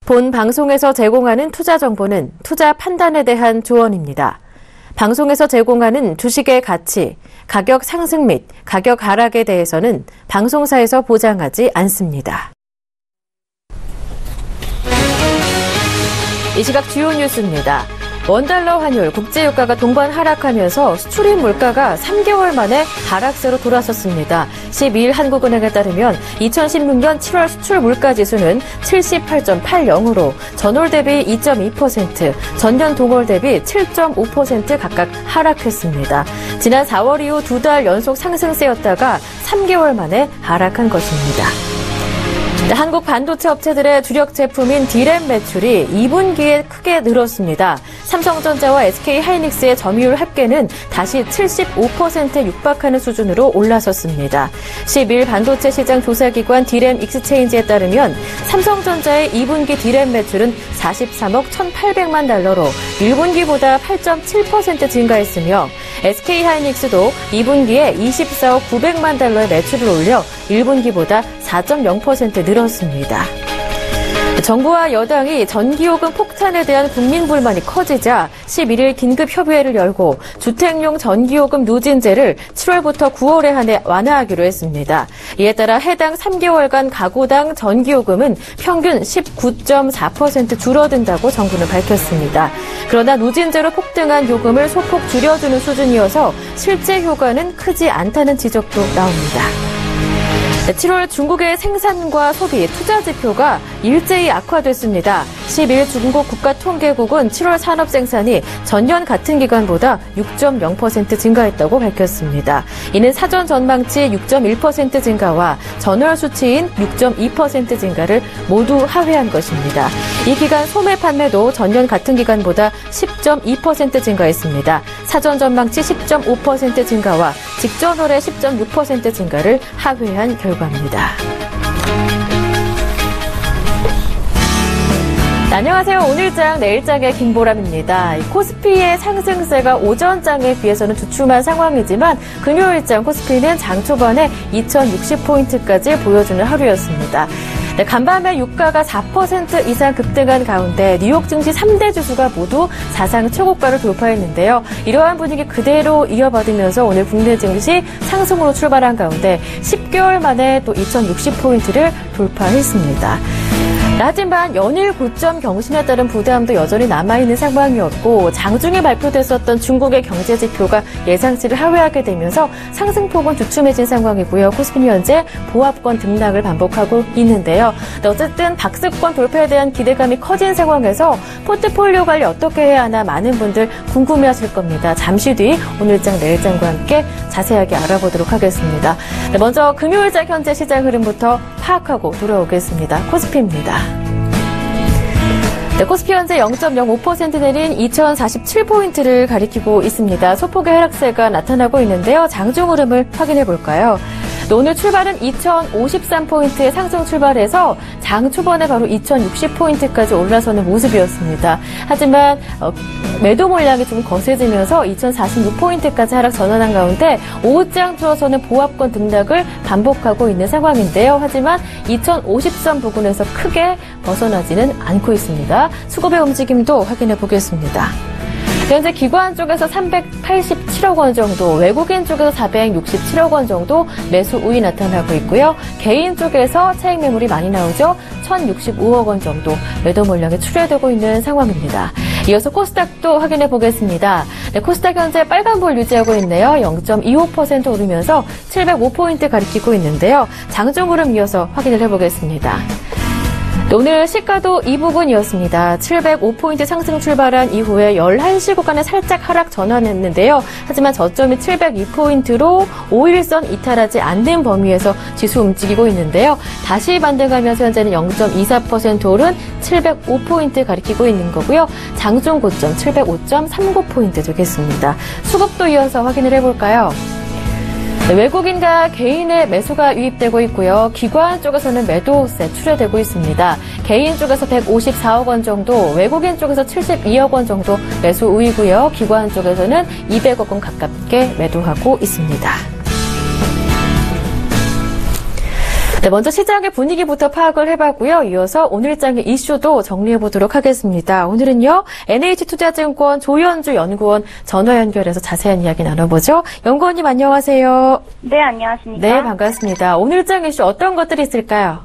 본 방송에서 제공하는 투자 정보는 투자 판단에 대한 조언입니다. 방송에서 제공하는 주식의 가치, 가격 상승 및 가격 하락에 대해서는 방송사에서 보장하지 않습니다. 이 시각 주요 뉴스입니다. 원달러 환율, 국제유가가 동반 하락하면서 수출입 물가가 3개월 만에 하락세로 돌아섰습니다. 12일 한국은행에 따르면 2016년 7월 수출 물가 지수는 78.80으로 전월 대비 2.2%, 전년 동월 대비 7.5% 각각 하락했습니다. 지난 4월 이후 2달 연속 상승세였다가 3개월 만에 하락한 것입니다. 한국 반도체 업체들의 주력 제품인 D램 매출이 2분기에 크게 늘었습니다. 삼성전자와 SK하이닉스의 점유율 합계는 다시 75%에 육박하는 수준으로 올라섰습니다. 12일 반도체 시장 조사기관 D램 익스체인지에 따르면 삼성전자의 2분기 D램 매출은 43억 1,800만 달러로 1분기보다 8.7% 증가했으며 SK하이닉스도 2분기에 24억 900만 달러의 매출을 올려 1분기보다 4.0% 늘었습니다. 정부와 여당이 전기요금 폭탄에 대한 국민 불만이 커지자 11일 긴급 협의회를 열고 주택용 전기요금 누진제를 7월부터 9월에 한해 완화하기로 했습니다. 이에 따라 해당 3개월간 가구당 전기요금은 평균 19.4% 줄어든다고 정부는 밝혔습니다. 그러나 누진제로 폭등한 요금을 소폭 줄여주는 수준이어서 실제 효과는 크지 않다는 지적도 나옵니다. 7월 중국의 생산과 소비, 투자 지표가 일제히 악화됐습니다. 10일 중국 국가통계국은 7월 산업 생산이 전년 같은 기간보다 6.0% 증가했다고 밝혔습니다. 이는 사전 전망치 6.1% 증가와 전월 수치인 6.2% 증가를 모두 하회한 것입니다. 이 기간 소매 판매도 전년 같은 기간보다 10.2% 증가했습니다. 사전 전망치 10.5% 증가와 직전월의 10.6% 증가를 하회한 결과입니다. 안녕하세요. 오늘장 내일장의 김보람입니다. 코스피의 상승세가 오전장에 비해서는 주춤한 상황이지만 금요일장 코스피는 장 초반에 2060포인트까지 보여주는 하루였습니다. 간밤에 유가가 4% 이상 급등한 가운데 뉴욕 증시 3대 지수가 모두 사상 최고가를 돌파했는데요. 이러한 분위기 그대로 이어받으면서 오늘 국내 증시 상승으로 출발한 가운데 10개월 만에 또 2060포인트를 돌파했습니다. 하지만 연일 고점 경신에 따른 부담도 여전히 남아있는 상황이었고 장중에 발표됐었던 중국의 경제 지표가 예상치를 하회하게 되면서 상승폭은 주춤해진 상황이고요. 코스피는 현재 보합권 등락을 반복하고 있는데요. 어쨌든 박스권 돌파에 대한 기대감이 커진 상황에서 포트폴리오 관리 어떻게 해야 하나 많은 분들 궁금해하실 겁니다. 잠시 뒤 오늘장 내일장과 함께 자세하게 알아보도록 하겠습니다. 먼저 금요일장 현재 시장 흐름부터 파악하고 돌아오겠습니다. 코스피입니다. 코스피 현재 0.05% 내린 2047포인트를 가리키고 있습니다. 소폭의 하락세가 나타나고 있는데요. 장중 흐름을 확인해 볼까요? 오늘 출발은 2053포인트의 상승 출발해서 장 초반에 바로 2060포인트까지 올라서는 모습이었습니다. 하지만 매도 물량이 좀 거세지면서 2046포인트까지 하락 전환한 가운데 오후장 들어서는 보합권 등락을 반복하고 있는 상황인데요. 하지만 2050선 부근에서 크게 벗어나지는 않고 있습니다. 수급의 움직임도 확인해 보겠습니다. 현재 기관 쪽에서 387억 원 정도, 외국인 쪽에서 467억 원 정도 매수 우위 나타나고 있고요. 개인 쪽에서 차익 매물이 많이 나오죠. 1,065억 원 정도 매도 물량이 출회되고 있는 상황입니다. 이어서 코스닥도 확인해 보겠습니다. 네, 코스닥 현재 빨간불 유지하고 있네요. 0.25% 오르면서 705포인트 가리키고 있는데요. 장중 흐름 이어서 확인을 해보겠습니다. 오늘 시가도 이 부분이었습니다. 705포인트 상승 출발한 이후에 11시 구간에 살짝 하락 전환했는데요. 하지만 저점이 702포인트로 5일선 이탈하지 않는 범위에서 지수 움직이고 있는데요. 다시 반등하면서 현재는 0.24% 오른 705포인트 가리키고 있는 거고요. 장중 고점 705.39포인트 되겠습니다. 수급도 이어서 확인을 해볼까요? 외국인과 개인의 매수가 유입되고 있고요. 기관 쪽에서는 매도세 출회되고 있습니다. 개인 쪽에서 154억 원 정도, 외국인 쪽에서 72억 원 정도 매수 우위고요. 기관 쪽에서는 200억 원 가깝게 매도하고 있습니다. 네, 먼저 시장의 분위기부터 파악을 해봤고요. 이어서 오늘장의 이슈도 정리해보도록 하겠습니다. 오늘은요, NH투자증권 조현주 연구원 전화 연결해서 자세한 이야기 나눠보죠. 연구원님 안녕하세요. 네, 안녕하십니까. 네, 반갑습니다. 오늘장 이슈 어떤 것들이 있을까요?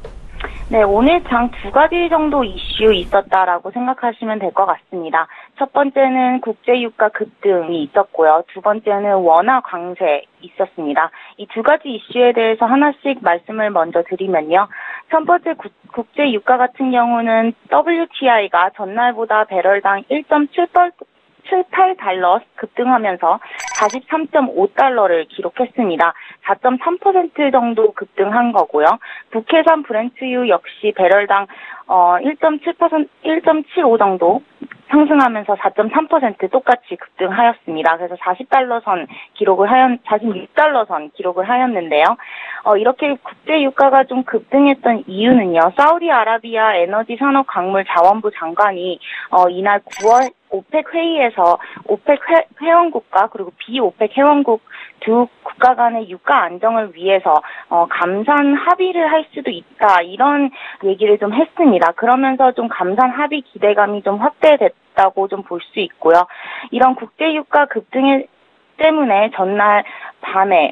네, 오늘 장 두 가지 정도 이슈 있었다라고 생각하시면 될 것 같습니다. 첫 번째는 국제유가 급등이 있었고요. 두 번째는 원화 강세 있었습니다. 이 두 가지 이슈에 대해서 하나씩 말씀을 먼저 드리면요. 첫 번째 국제유가 같은 경우는 WTI가 전날보다 배럴당 1.78달러 급등하면서 43.5달러를 기록했습니다. 4.3% 정도 급등한 거고요. 북해산 브렌트유 역시 배럴당 1.75 정도 상승하면서 4.3% 똑같이 급등하였습니다. 그래서 46달러 선 기록을 하였는데요. 이렇게 국제 유가가 좀 급등했던 이유는요. 사우디아라비아 에너지 산업 광물 자원부 장관이 이날 9월 오펙 회의에서 오펙 회원국과 그리고 비오펙 회원국 두 국가 간의 유가 안정을 위해서 감산 합의를 할 수도 있다 이런 얘기를 좀 했습니다. 그러면서 좀 감산 합의 기대감이 좀 확대됐다고 좀 볼 수 있고요. 이런 국제 유가 급등 때문에 전날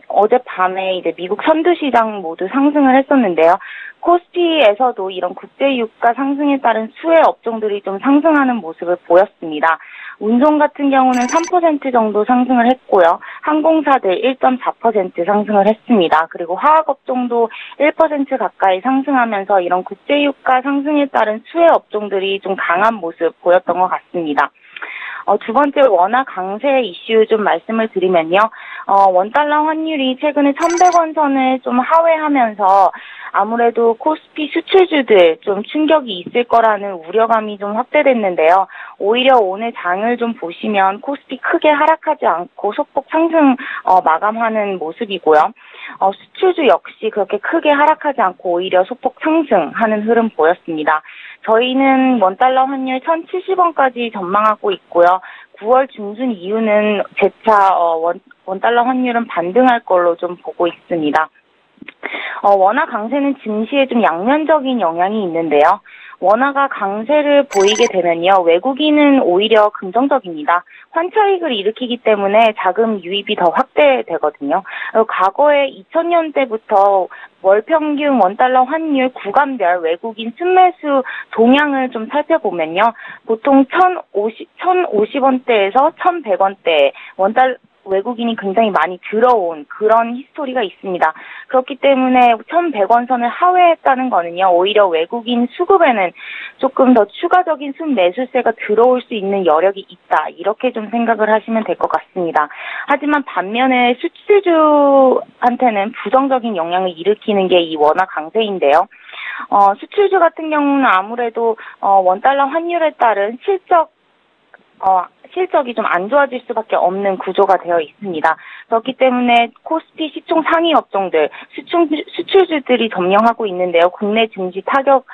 어젯밤에 이제 미국 선두 시장 모두 상승을 했었는데요. 코스피에서도 이런 국제 유가 상승에 따른 수혜 업종들이 좀 상승하는 모습을 보였습니다. 운송 같은 경우는 3% 정도 상승을 했고요. 항공사들 1.4% 상승을 했습니다. 그리고 화학 업종도 1% 가까이 상승하면서 이런 국제 유가 상승에 따른 수혜 업종들이 좀 강한 모습 보였던 것 같습니다. 두 번째 원화 강세 이슈 좀 말씀을 드리면요. 원달러 환율이 최근에 1,100원 선을 좀 하회하면서 아무래도 코스피 수출주들 좀 충격이 있을 거라는 우려감이 좀 확대됐는데요. 오히려 오늘 장을 좀 보시면 코스피 크게 하락하지 않고 소폭 상승 마감하는 모습이고요. 수출주 역시 그렇게 크게 하락하지 않고 오히려 소폭 상승하는 흐름 보였습니다. 저희는 원달러 환율 1,070원까지 전망하고 있고요. 9월 중순 이후는 재차 원달러 환율은 반등할 걸로 좀 보고 있습니다. 원화 강세는 증시에 좀 양면적인 영향이 있는데요. 원화가 강세를 보이게 되면요. 외국인은 오히려 긍정적입니다. 환차익을 일으키기 때문에 자금 유입이 더 확대되거든요. 과거에 2000년대부터 월평균 원달러 환율 구간별 외국인 순매수 동향을 좀 살펴보면요. 보통 1,050원대에서 1,100원대 외국인이 굉장히 많이 들어온 그런 히스토리가 있습니다. 그렇기 때문에 1,100원 선을 하회했다는 거는요. 오히려 외국인 수급에는 조금 더 추가적인 순매수세가 들어올 수 있는 여력이 있다. 이렇게 좀 생각을 하시면 될 것 같습니다. 하지만 반면에 수출주한테는 부정적인 영향을 일으키는 게 이 원화 강세인데요. 수출주 같은 경우는 아무래도 원달러 환율에 따른 실적이 좀 안 좋아질 수밖에 없는 구조가 되어 있습니다. 그렇기 때문에 코스피 시총 상위 업종들, 수출주들이 점령하고 있는데요. 국내 증시 타격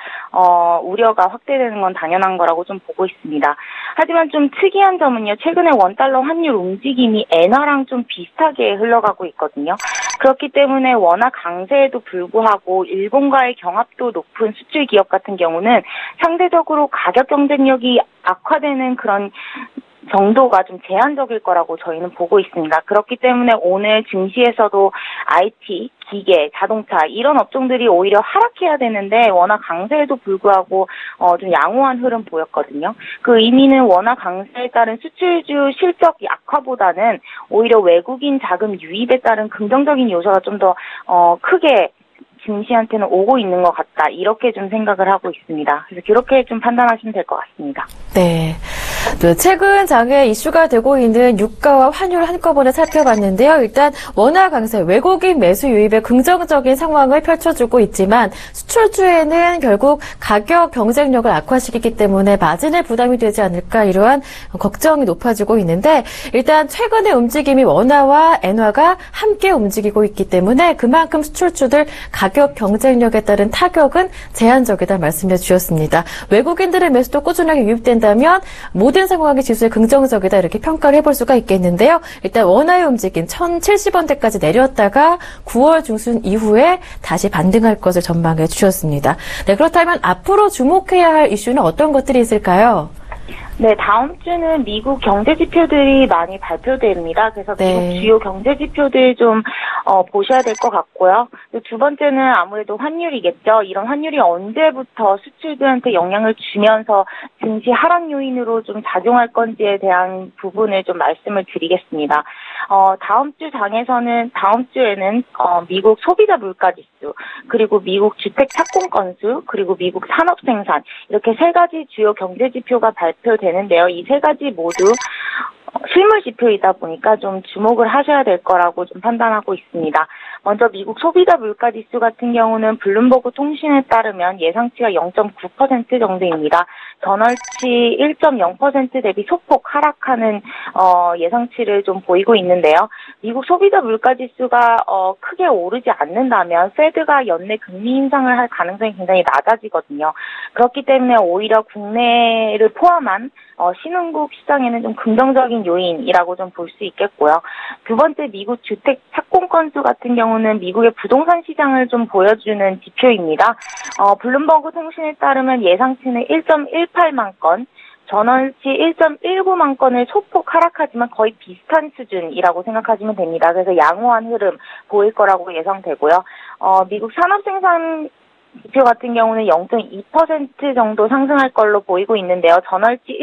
우려가 확대되는 건 당연한 거라고 좀 보고 있습니다. 하지만 좀 특이한 점은요. 최근에 원달러 환율 움직임이 엔화랑 좀 비슷하게 흘러가고 있거든요. 그렇기 때문에 원화 강세에도 불구하고 일본과의 경합도 높은 수출 기업 같은 경우는 상대적으로 가격 경쟁력이 악화되는 그런 정도가 좀 제한적일 거라고 저희는 보고 있습니다. 그렇기 때문에 오늘 증시에서도 IT, 기계, 자동차 이런 업종들이 오히려 하락해야 되는데 원화 강세에도 불구하고 좀 양호한 흐름 보였거든요. 그 의미는 원화 강세에 따른 수출주 실적 약화보다는 오히려 외국인 자금 유입에 따른 긍정적인 요소가 좀 더 크게 증시한테는 오고 있는 것 같다. 이렇게 좀 생각을 하고 있습니다. 그래서 그렇게 좀 판단하시면 될 것 같습니다. 네. 최근 장에 이슈가 되고 있는 유가와 환율 한꺼번에 살펴봤는데요. 일단 원화 강세, 외국인 매수 유입의 긍정적인 상황을 펼쳐주고 있지만 수출주에는 결국 가격 경쟁력을 악화시키기 때문에 마진에 부담이 되지 않을까 이러한 걱정이 높아지고 있는데 일단 최근의 움직임이 원화와 엔화가 함께 움직이고 있기 때문에 그만큼 수출주들 가격 경쟁력에 따른 타격은 제한적이다 말씀해 주셨습니다. 외국인들의 매수도 꾸준하게 유입된다면 모든 현재 상황의 지수에 긍정적이다 이렇게 평가를 해볼 수가 있겠는데요. 일단 원화의 움직임 1,070원대까지 내렸다가 9월 중순 이후에 다시 반등할 것을 전망해 주셨습니다. 네, 그렇다면 앞으로 주목해야 할 이슈는 어떤 것들이 있을까요? 네, 다음 주는 미국 경제 지표들이 많이 발표됩니다. 그래서 미국 주요 경제 지표들 좀 보셔야 될 것 같고요. 두 번째는 아무래도 환율이겠죠. 이런 환율이 언제부터 수출들한테 영향을 주면서 증시 하락 요인으로 좀 작용할 건지에 대한 부분을 좀 말씀을 드리겠습니다. 다음 주에는 미국 소비자 물가 지수, 그리고 미국 주택 착공 건수, 그리고 미국 산업 생산, 이렇게 세 가지 주요 경제 지표가 발표되는데요. 이 세 가지 모두 실물 지표이다 보니까 좀 주목을 하셔야 될 거라고 좀 판단하고 있습니다. 먼저 미국 소비자 물가 지수 같은 경우는 블룸버그 통신에 따르면 예상치가 0.9% 정도입니다. 전월치 1.0% 대비 소폭 하락하는 예상치를 좀 보이고 있는데요. 미국 소비자 물가 지수가 크게 오르지 않는다면 페드가 연내 금리 인상을 할 가능성이 굉장히 낮아지거든요. 그렇기 때문에 오히려 국내를 포함한 신흥국 시장에는 좀 긍정적인 요인이라고 좀 볼 수 있겠고요. 두 번째, 미국 주택 착공 건수 같은 경우는 미국의 부동산 시장을 좀 보여주는 지표입니다. 블룸버그 통신에 따르면 예상치는 1.18만 건, 전월치 1.19만 건을 소폭 하락하지만 거의 비슷한 수준이라고 생각하시면 됩니다. 그래서 양호한 흐름 보일 거라고 예상되고요. 미국 산업 생산 지표 같은 경우는 0.2% 정도 상승할 걸로 보이고 있는데요. 전월치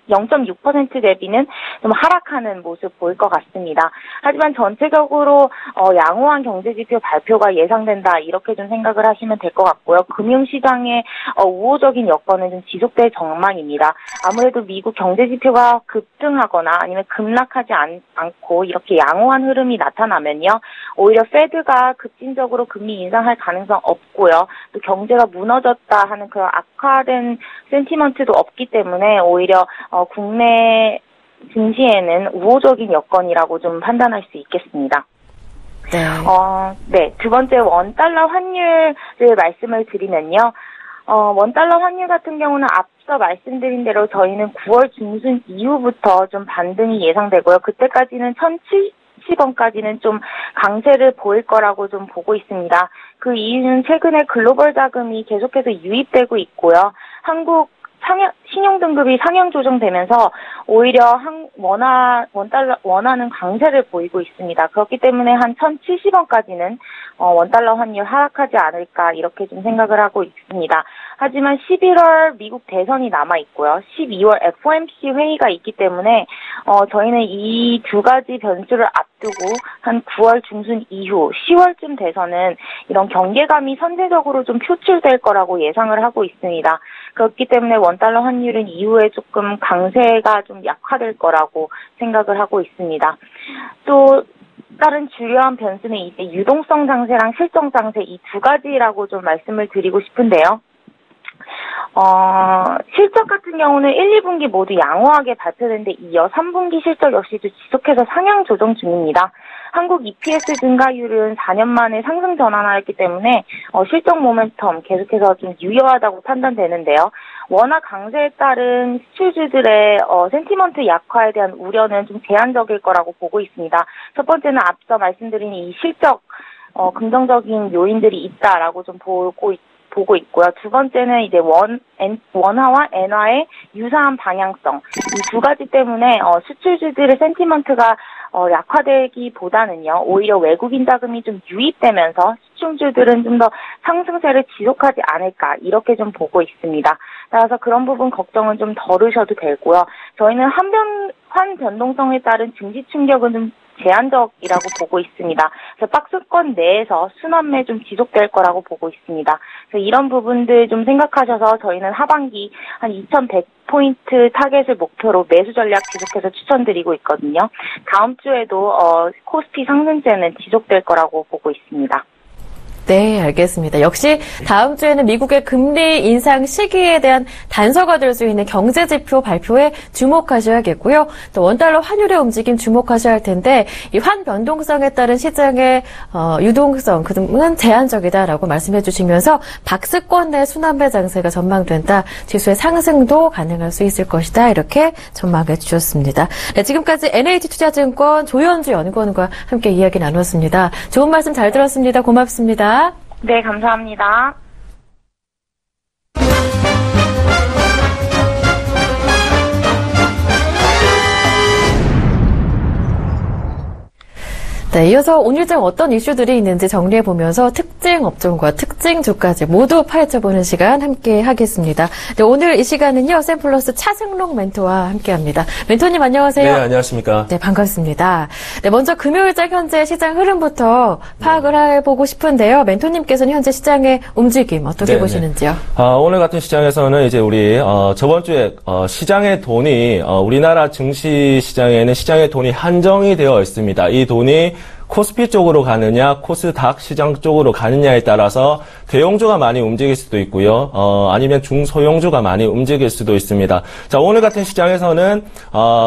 0.6% 대비는 좀 하락하는 모습 보일 것 같습니다. 하지만 전체적으로 양호한 경제지표 발표가 예상된다, 이렇게 좀 생각을 하시면 될 것 같고요. 금융시장의 우호적인 여건은 좀 지속될 전망입니다. 아무래도 미국 경제지표가 급등하거나 아니면 급락하지 않고 이렇게 양호한 흐름이 나타나면요, 오히려 페드가 급진적으로 금리 인상할 가능성 없고요. 또 경제가 무너졌다 하는 그런 악화된 센티먼트도 없기 때문에 오히려 국내 증시에는 우호적인 여건이라고 좀 판단할 수 있겠습니다. 네. 네. 두 번째, 원달러 환율을 말씀을 드리면요. 원달러 환율 같은 경우는 앞서 말씀드린 대로 저희는 9월 중순 이후부터 좀 반등이 예상되고요. 그때까지는 1,070원까지는 좀 강세를 보일 거라고 좀 보고 있습니다. 그 이유는 최근에 글로벌 자금이 계속해서 유입되고 있고요. 한국 신용등급이 상향 조정되면서 오히려 원화는 강세를 보이고 있습니다. 그렇기 때문에 한 1,070원까지는 원달러 환율 하락하지 않을까, 이렇게 좀 생각을 하고 있습니다. 하지만 11월 미국 대선이 남아 있고요. 12월 FOMC 회의가 있기 때문에 저희는 이 두 가지 변수를 앞두고 한 9월 중순 이후 10월쯤 돼서는 이런 경계감이 선제적으로 좀 표출될 거라고 예상을 하고 있습니다. 그렇기 때문에 원달러 환율은 이후에 조금 강세가 좀 약화될 거라고 생각을 하고 있습니다. 또 다른 주요한 변수는 이제 유동성 장세랑 실적 장세, 이 두 가지라고 좀 말씀을 드리고 싶은데요. 실적 같은 경우는 1, 2분기 모두 양호하게 발표됐는데 이어 3분기 실적 역시도 지속해서 상향 조정 중입니다. 한국 EPS 증가율은 4년 만에 상승 전환하였기 때문에 실적 모멘텀 계속해서 좀 유효하다고 판단되는데요. 원화 강세에 따른 수출주들의 센티먼트 약화에 대한 우려는 좀 제한적일 거라고 보고 있습니다. 첫 번째는 앞서 말씀드린 이 실적 긍정적인 요인들이 있다라고 좀 보고 있고요. 두 번째는 이제 원화와 엔화의 유사한 방향성, 이 두 가지 때문에 수출주들의 센티먼트가 약화되기보다는요, 오히려 외국인 자금이 좀 유입되면서 수출주들은 좀 더 상승세를 지속하지 않을까, 이렇게 좀 보고 있습니다. 따라서 그런 부분 걱정은 좀 덜으셔도 되고요. 저희는 환 변동성에 따른 증시 충격은 좀 제한적이라고 보고 있습니다. 그래서 박스권 내에서 순환매 좀 지속될 거라고 보고 있습니다. 그래서 이런 부분들 좀 생각하셔서 저희는 하반기 한 2,100포인트 타겟을 목표로 매수 전략 지속해서 추천드리고 있거든요. 다음 주에도 코스피 상승세는 지속될 거라고 보고 있습니다. 네, 알겠습니다. 역시 다음 주에는 미국의 금리 인상 시기에 대한 단서가 될 수 있는 경제지표 발표에 주목하셔야겠고요. 또 원달러 환율의 움직임 주목하셔야 할 텐데 이 환 변동성에 따른 시장의 유동성 그동안 제한적이다라고 말씀해 주시면서 박스권 내 순환매 장세가 전망된다. 지수의 상승도 가능할 수 있을 것이다. 이렇게 전망해 주셨습니다. 네, 지금까지 NH투자증권 조현주 연구원과 함께 이야기 나눴습니다. 좋은 말씀 잘 들었습니다. 고맙습니다. 네, 감사합니다. 네, 이어서 오늘장 어떤 이슈들이 있는지 정리해보면서 특징 업종과 특징 주까지 모두 파헤쳐보는 시간 함께 하겠습니다. 네, 오늘 이 시간은요, 샘플러스 차승록 멘토와 함께합니다. 멘토님 안녕하세요. 네, 안녕하십니까. 네, 반갑습니다. 네, 먼저 금요일장 현재 시장 흐름부터 파악을 해보고 싶은데요. 멘토님께서는 현재 시장의 움직임 어떻게 보시는지요? 오늘 같은 시장에서는 이제 우리 저번 주에 시장의 돈이 우리나라 증시 시장에는 시장의 돈이 한정이 되어 있습니다. 이 돈이 코스피 쪽으로 가느냐, 코스닥 시장 쪽으로 가느냐에 따라서 대형주가 많이 움직일 수도 있고요. 아니면 중소형주가 많이 움직일 수도 있습니다. 자, 오늘 같은 시장에서는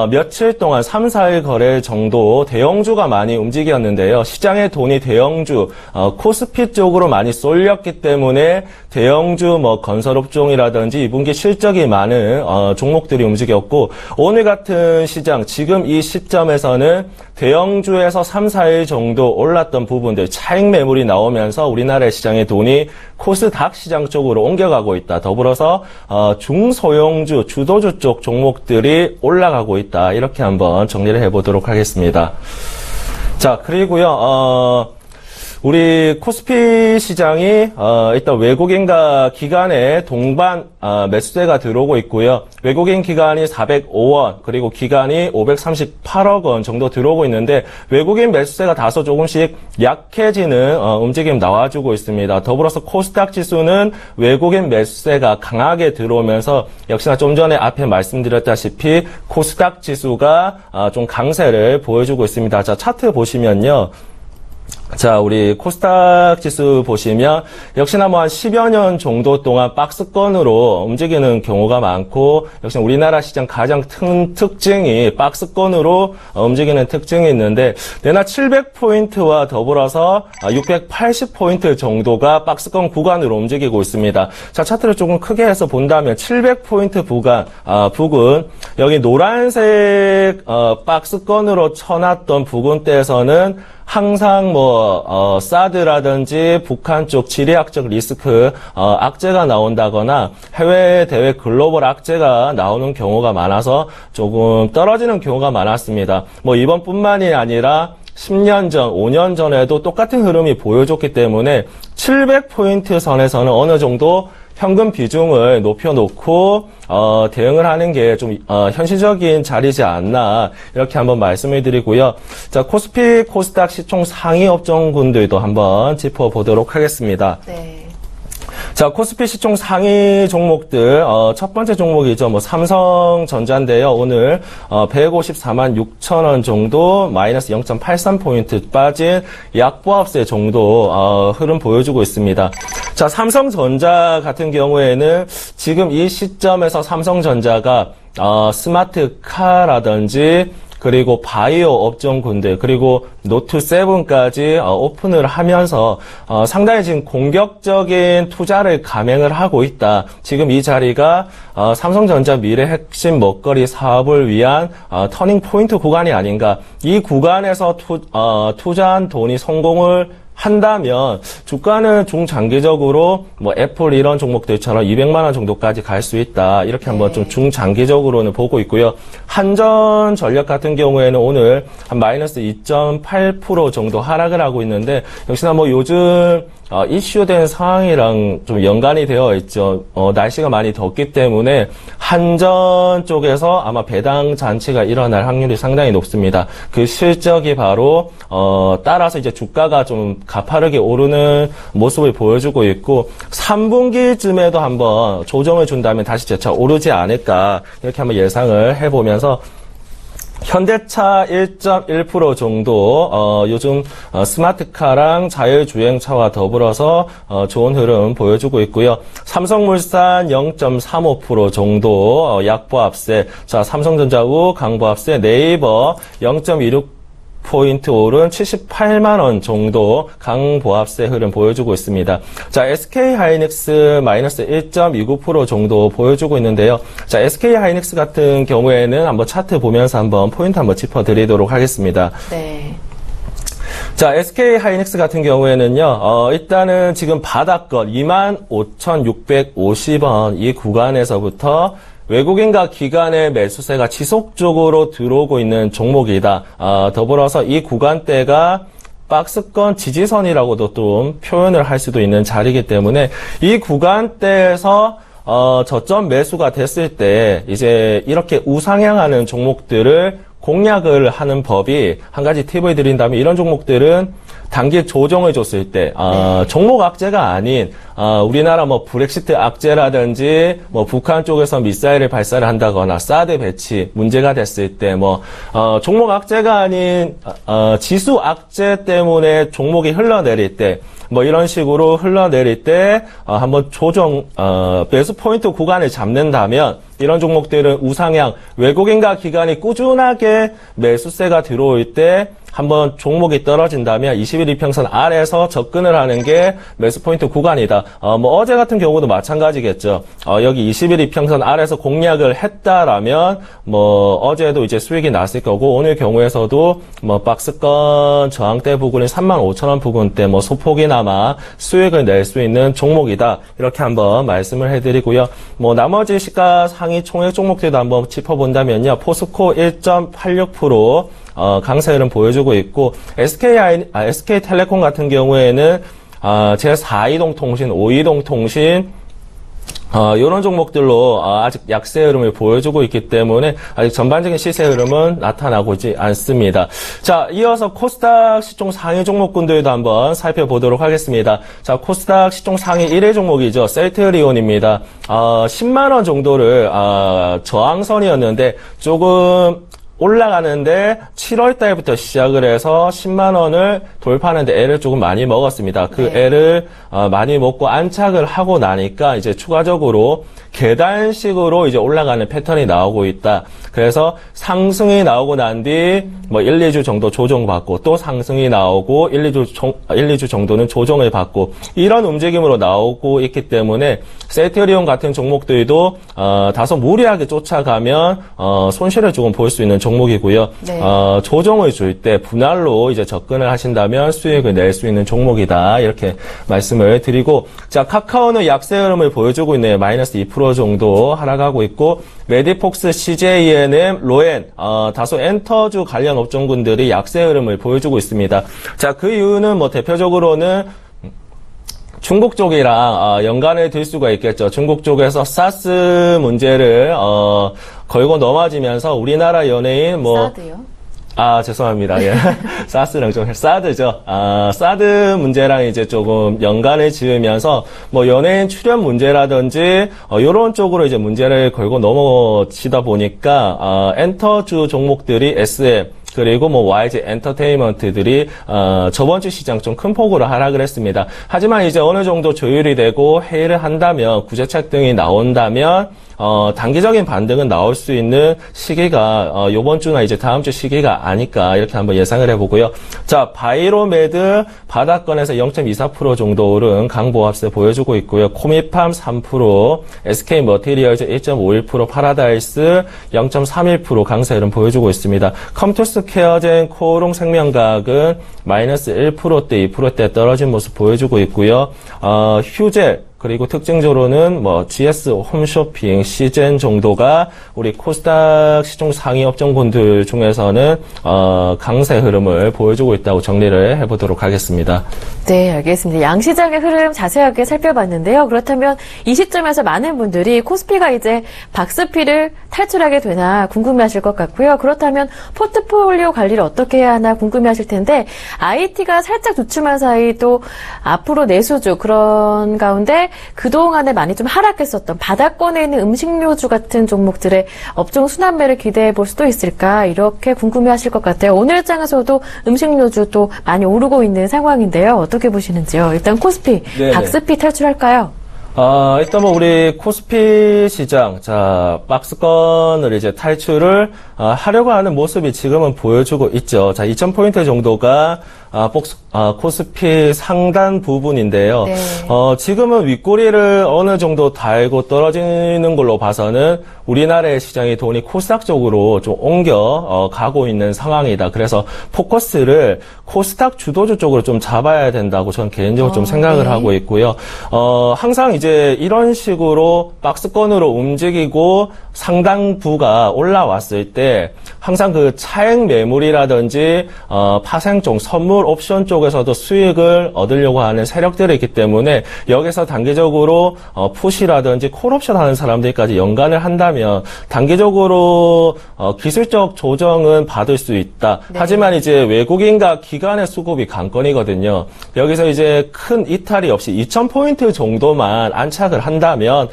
며칠 동안 3, 4일 거래 정도 대형주가 많이 움직였는데요. 시장의 돈이 대형주, 코스피 쪽으로 많이 쏠렸기 때문에 대형주, 건설업종이라든지 2분기 실적이 많은 종목들이 움직였고, 오늘 같은 시장, 지금 이 시점에서는 대형주에서 3, 4일 정도 올랐던 부분들, 차익 매물이 나오면서 우리나라의 시장의 돈이 코스닥 시장 쪽으로 옮겨가고 있다. 더불어서 중소형주, 주도주 쪽 종목들이 올라가고 있다. 이렇게 한번 정리를 해보도록 하겠습니다. 자, 그리고요, 우리 코스피 시장이 일단 외국인과 기관의 동반 매수세가 들어오고 있고요. 외국인 기관이 405원 그리고 기관이 538억 원 정도 들어오고 있는데 외국인 매수세가 다소 조금씩 약해지는 움직임 나와주고 있습니다. 더불어서 코스닥 지수는 외국인 매수세가 강하게 들어오면서 역시나 좀 전에 앞에 말씀드렸다시피 코스닥 지수가 좀 강세를 보여주고 있습니다. 자, 차트 보시면요. 자, 우리 코스닥 지수 보시면 역시나 한 10여 년 정도 동안 박스권으로 움직이는 경우가 많고 역시나 우리나라 시장 가장 큰 특징이 박스권으로 움직이는 특징이 있는데 내나 700포인트와 더불어서 680포인트 정도가 박스권 구간으로 움직이고 있습니다. 자, 차트를 조금 크게 해서 본다면 700포인트 부근 여기 노란색 박스권으로 쳐놨던 부근대에서는 항상 사드라든지 북한 쪽 지리학적 리스크, 악재가 나온다거나 해외 대외 글로벌 악재가 나오는 경우가 많아서 조금 떨어지는 경우가 많았습니다. 이번뿐만이 아니라 10년 전, 5년 전에도 똑같은 흐름이 보여줬기 때문에 700포인트 선에서는 어느 정도 현금 비중을 높여놓고 대응을 하는 게 좀 현실적인 자리지 않나 이렇게 한번 말씀을 드리고요. 자, 코스피, 코스닥 시총 상위 업종군들도 한번 짚어보도록 하겠습니다. 네. 자, 코스피 시총 상위 종목들, 첫 번째 종목이죠. 삼성전자인데요. 오늘, 154만 6천 원 정도, 마이너스 0.83포인트 빠진 약보합세 정도, 흐름 보여주고 있습니다. 자, 삼성전자 같은 경우에는 지금 이 시점에서 삼성전자가, 스마트카라든지, 그리고 바이오 업종군들, 그리고 노트7까지 오픈을 하면서 상당히 지금 공격적인 투자를 감행을 하고 있다. 지금 이 자리가 삼성전자 미래 핵심 먹거리 사업을 위한 터닝 포인트 구간이 아닌가. 이 구간에서 투자한 돈이 성공을 한다면 주가는 중장기적으로 애플 이런 종목들처럼 200만 원 정도까지 갈 수 있다. 이렇게 한번 좀 중장기적으로는 보고 있고요. 한전전력 같은 경우에는 오늘 한 마이너스 2.8% 정도 하락을 하고 있는데 역시나 요즘 이슈된 상황이랑 좀 연관이 되어 있죠. 날씨가 많이 덥기 때문에 한전 쪽에서 아마 배당 잔치가 일어날 확률이 상당히 높습니다. 그 실적이 바로 따라서 이제 주가가 좀 가파르게 오르는 모습을 보여주고 있고 3분기쯤에도 한번 조정을 준다면 다시 재차 오르지 않을까 이렇게 한번 예상을 해보면서 현대차 1.1% 정도, 요즘 스마트카랑 자율주행차와 더불어서 좋은 흐름 보여주고 있고요. 삼성물산 0.35% 정도 약보합세, 자 삼성전자 우 강보합세, 네이버 0.26% 오른 78만 원 정도 강보합세 흐름 보여주고 있습니다. 자, SK하이닉스 마이너스 1.29% 정도 보여주고 있는데요. 자, SK하이닉스 같은 경우에는 한번 차트 보면서 한번 포인트 한번 짚어드리도록 하겠습니다. 네. 자, SK하이닉스 같은 경우에는요, 일단은 지금 바닥권 25,650원 이 구간에서부터 외국인과 기관의 매수세가 지속적으로 들어오고 있는 종목이다. 더불어서 이 구간대가 박스권 지지선이라고도 좀 표현을 할 수도 있는 자리이기 때문에 이 구간대에서 저점 매수가 됐을 때 이제 이렇게 우상향하는 종목들을 공략을 하는 법이 한 가지 팁을 드린다면 이런 종목들은 단기 조정을 줬을 때 종목 악재가 아닌 우리나라 뭐 브렉시트 악재라든지 뭐 북한 쪽에서 미사일을 발사를 한다거나 사드 배치 문제가 됐을 때 뭐 종목 악재가 아닌 지수 악재 때문에 종목이 흘러내릴 때 뭐 이런 식으로 흘러내릴 때 한번 조정 매수 포인트 구간을 잡는다면 이런 종목들은 우상향 외국인과 기관이 꾸준하게 매수세가 들어올 때 한번 종목이 떨어진다면 21 이평선 아래에서 접근을 하는 게 매수 포인트 구간이다. 뭐 어제 같은 경우도 마찬가지겠죠. 여기 21 이평선 아래에서 공략을 했다라면 뭐 어제도 이제 수익이 났을 거고 오늘 경우에서도 뭐 박스권 저항대 부근인 35,000원 부근대 뭐 소폭이나마 수익을 낼 수 있는 종목이다. 이렇게 한번 말씀을 해드리고요. 뭐 나머지 시가 상위 총액 종목들도 한번 짚어본다면요. 포스코 1.86% 강세 흐름 보여주고 있고 SK텔레콤 같은 경우에는 제4이동 통신, 5이동 통신 이런 종목들로 아직 약세 흐름을 보여주고 있기 때문에 아직 전반적인 시세 흐름은 나타나고 있지 않습니다. 자, 이어서 코스닥 시총 상위 종목군들도 한번 살펴보도록 하겠습니다. 자, 코스닥 시총 상위 1위 종목이죠. 셀트리온입니다. 10만 원 정도를 저항선이었는데 조금 올라가는데 7월 달부터 시작을 해서 10만 원을 돌파하는데 애를 조금 많이 먹었습니다. 그 애를 많이 먹고 안착을 하고 나니까 이제 추가적으로 계단식으로 이제 올라가는 패턴이 나오고 있다. 그래서 상승이 나오고 난 뒤 뭐 1, 2주 정도 조정받고 또 상승이 나오고 1, 2주 정도는 조정을 받고 이런 움직임으로 나오고 있기 때문에 셀트리온 같은 종목들도 다소 무리하게 쫓아가면 손실을 조금 볼 수 있는 종목이고요. 네. 조정을 줄 때 분할로 이제 접근을 하신다면 수익을 낼 수 있는 종목이다. 이렇게 말씀을 드리고 자, 카카오는 약세 흐름을 보여주고 있네요. 마이너스 2% 정도 하락하고 있고 메디폭스, CJENM, 로엔 다소 엔터주 관련 업종군들이 약세 흐름을 보여주고 있습니다. 자, 그 이유는 뭐 대표적으로는 중국 쪽이랑 연관을 들 수가 있겠죠. 중국 쪽에서 사스 문제를 걸고 넘어지면서 우리나라 연예인 뭐 사드요? 죄송합니다. 예. 사스랑 좀, 사드죠. 사드 문제랑 이제 조금 연관을 지으면서, 뭐, 연예인 출연 문제라든지, 요런 쪽으로 이제 문제를 걸고 넘어지다 보니까, 엔터주 종목들이 SM, 그리고 뭐 YG 엔터테인먼트들이 저번 주 시장 좀 큰 폭으로 하락을 했습니다. 하지만 이제 어느 정도 조율이 되고 회의를 한다면 구제책 등이 나온다면 단기적인 반등은 나올 수 있는 시기가 이번 주나 이제 다음 주 시기가 아닐까 이렇게 한번 예상을 해보고요. 자, 바이로메드 바닥권에서 0.24% 정도 오른 강보합세 보여주고 있고요. 코미팜 3%, SK머티리얼즈 1.51%, 파라다이스 0.31% 강세 흐름 보여주고 있습니다. 컴투스 케어젠 코오롱 생명과학은 마이너스 1%대, 2%대 떨어진 모습 보여주고 있고요. 휴젤 그리고 특징적으로는 뭐 GS 홈쇼핑, 시젠 정도가 우리 코스닥 시총 상위 업종군들 중에서는 강세 흐름을 보여주고 있다고 정리를 해보도록 하겠습니다. 네, 알겠습니다. 양시장의 흐름 자세하게 살펴봤는데요. 그렇다면 이 시점에서 많은 분들이 코스피가 이제 박스피를 탈출하게 되나 궁금해하실 것 같고요. 그렇다면 포트폴리오 관리를 어떻게 해야 하나 궁금해하실 텐데 IT가 살짝 주춤한 사이 또 앞으로 내수주 그런 가운데 그동안에 많이 좀 하락했었던 바닥권에 있는 음식료주 같은 종목들의 업종 순환매를 기대해 볼 수도 있을까 이렇게 궁금해하실 것 같아요. 오늘 장에서도 음식료주도 많이 오르고 있는 상황인데요. 어떻게 보시는지요? 일단 코스피, 네네. 박스피 탈출할까요? 일단 우리 코스피 시장, 자, 박스권을 이제 탈출을 하려고 하는 모습이 지금은 보여주고 있죠. 자, 2,000포인트 정도가 코스피 상단 부분인데요. 네. 지금은 윗꼬리를 어느 정도 달고 떨어지는 걸로 봐서는 우리나라의 시장의 돈이 코스닥 쪽으로 좀 옮겨 가고 있는 상황이다. 그래서 포커스를 코스닥 주도주 쪽으로 좀 잡아야 된다고 저는 개인적으로 좀 생각을 네. 하고 있고요. 항상 이제 이런 식으로 박스권으로 움직이고 상당부가 올라왔을 때 항상 그 차익 매물이라든지 파생 쪽, 선물 옵션 쪽에서도 수익을 얻으려고 하는 세력들이 있기 때문에 여기서 단기적으로 푸시라든지 콜옵션 하는 사람들까지 연관을 한다면 단기적으로 기술적 조정은 받을 수 있다. 네. 하지만 이제 외국인과 기관의 수급이 관건이거든요. 여기서 이제 큰 이탈이 없이 2,000포인트 정도만 안착을 한다면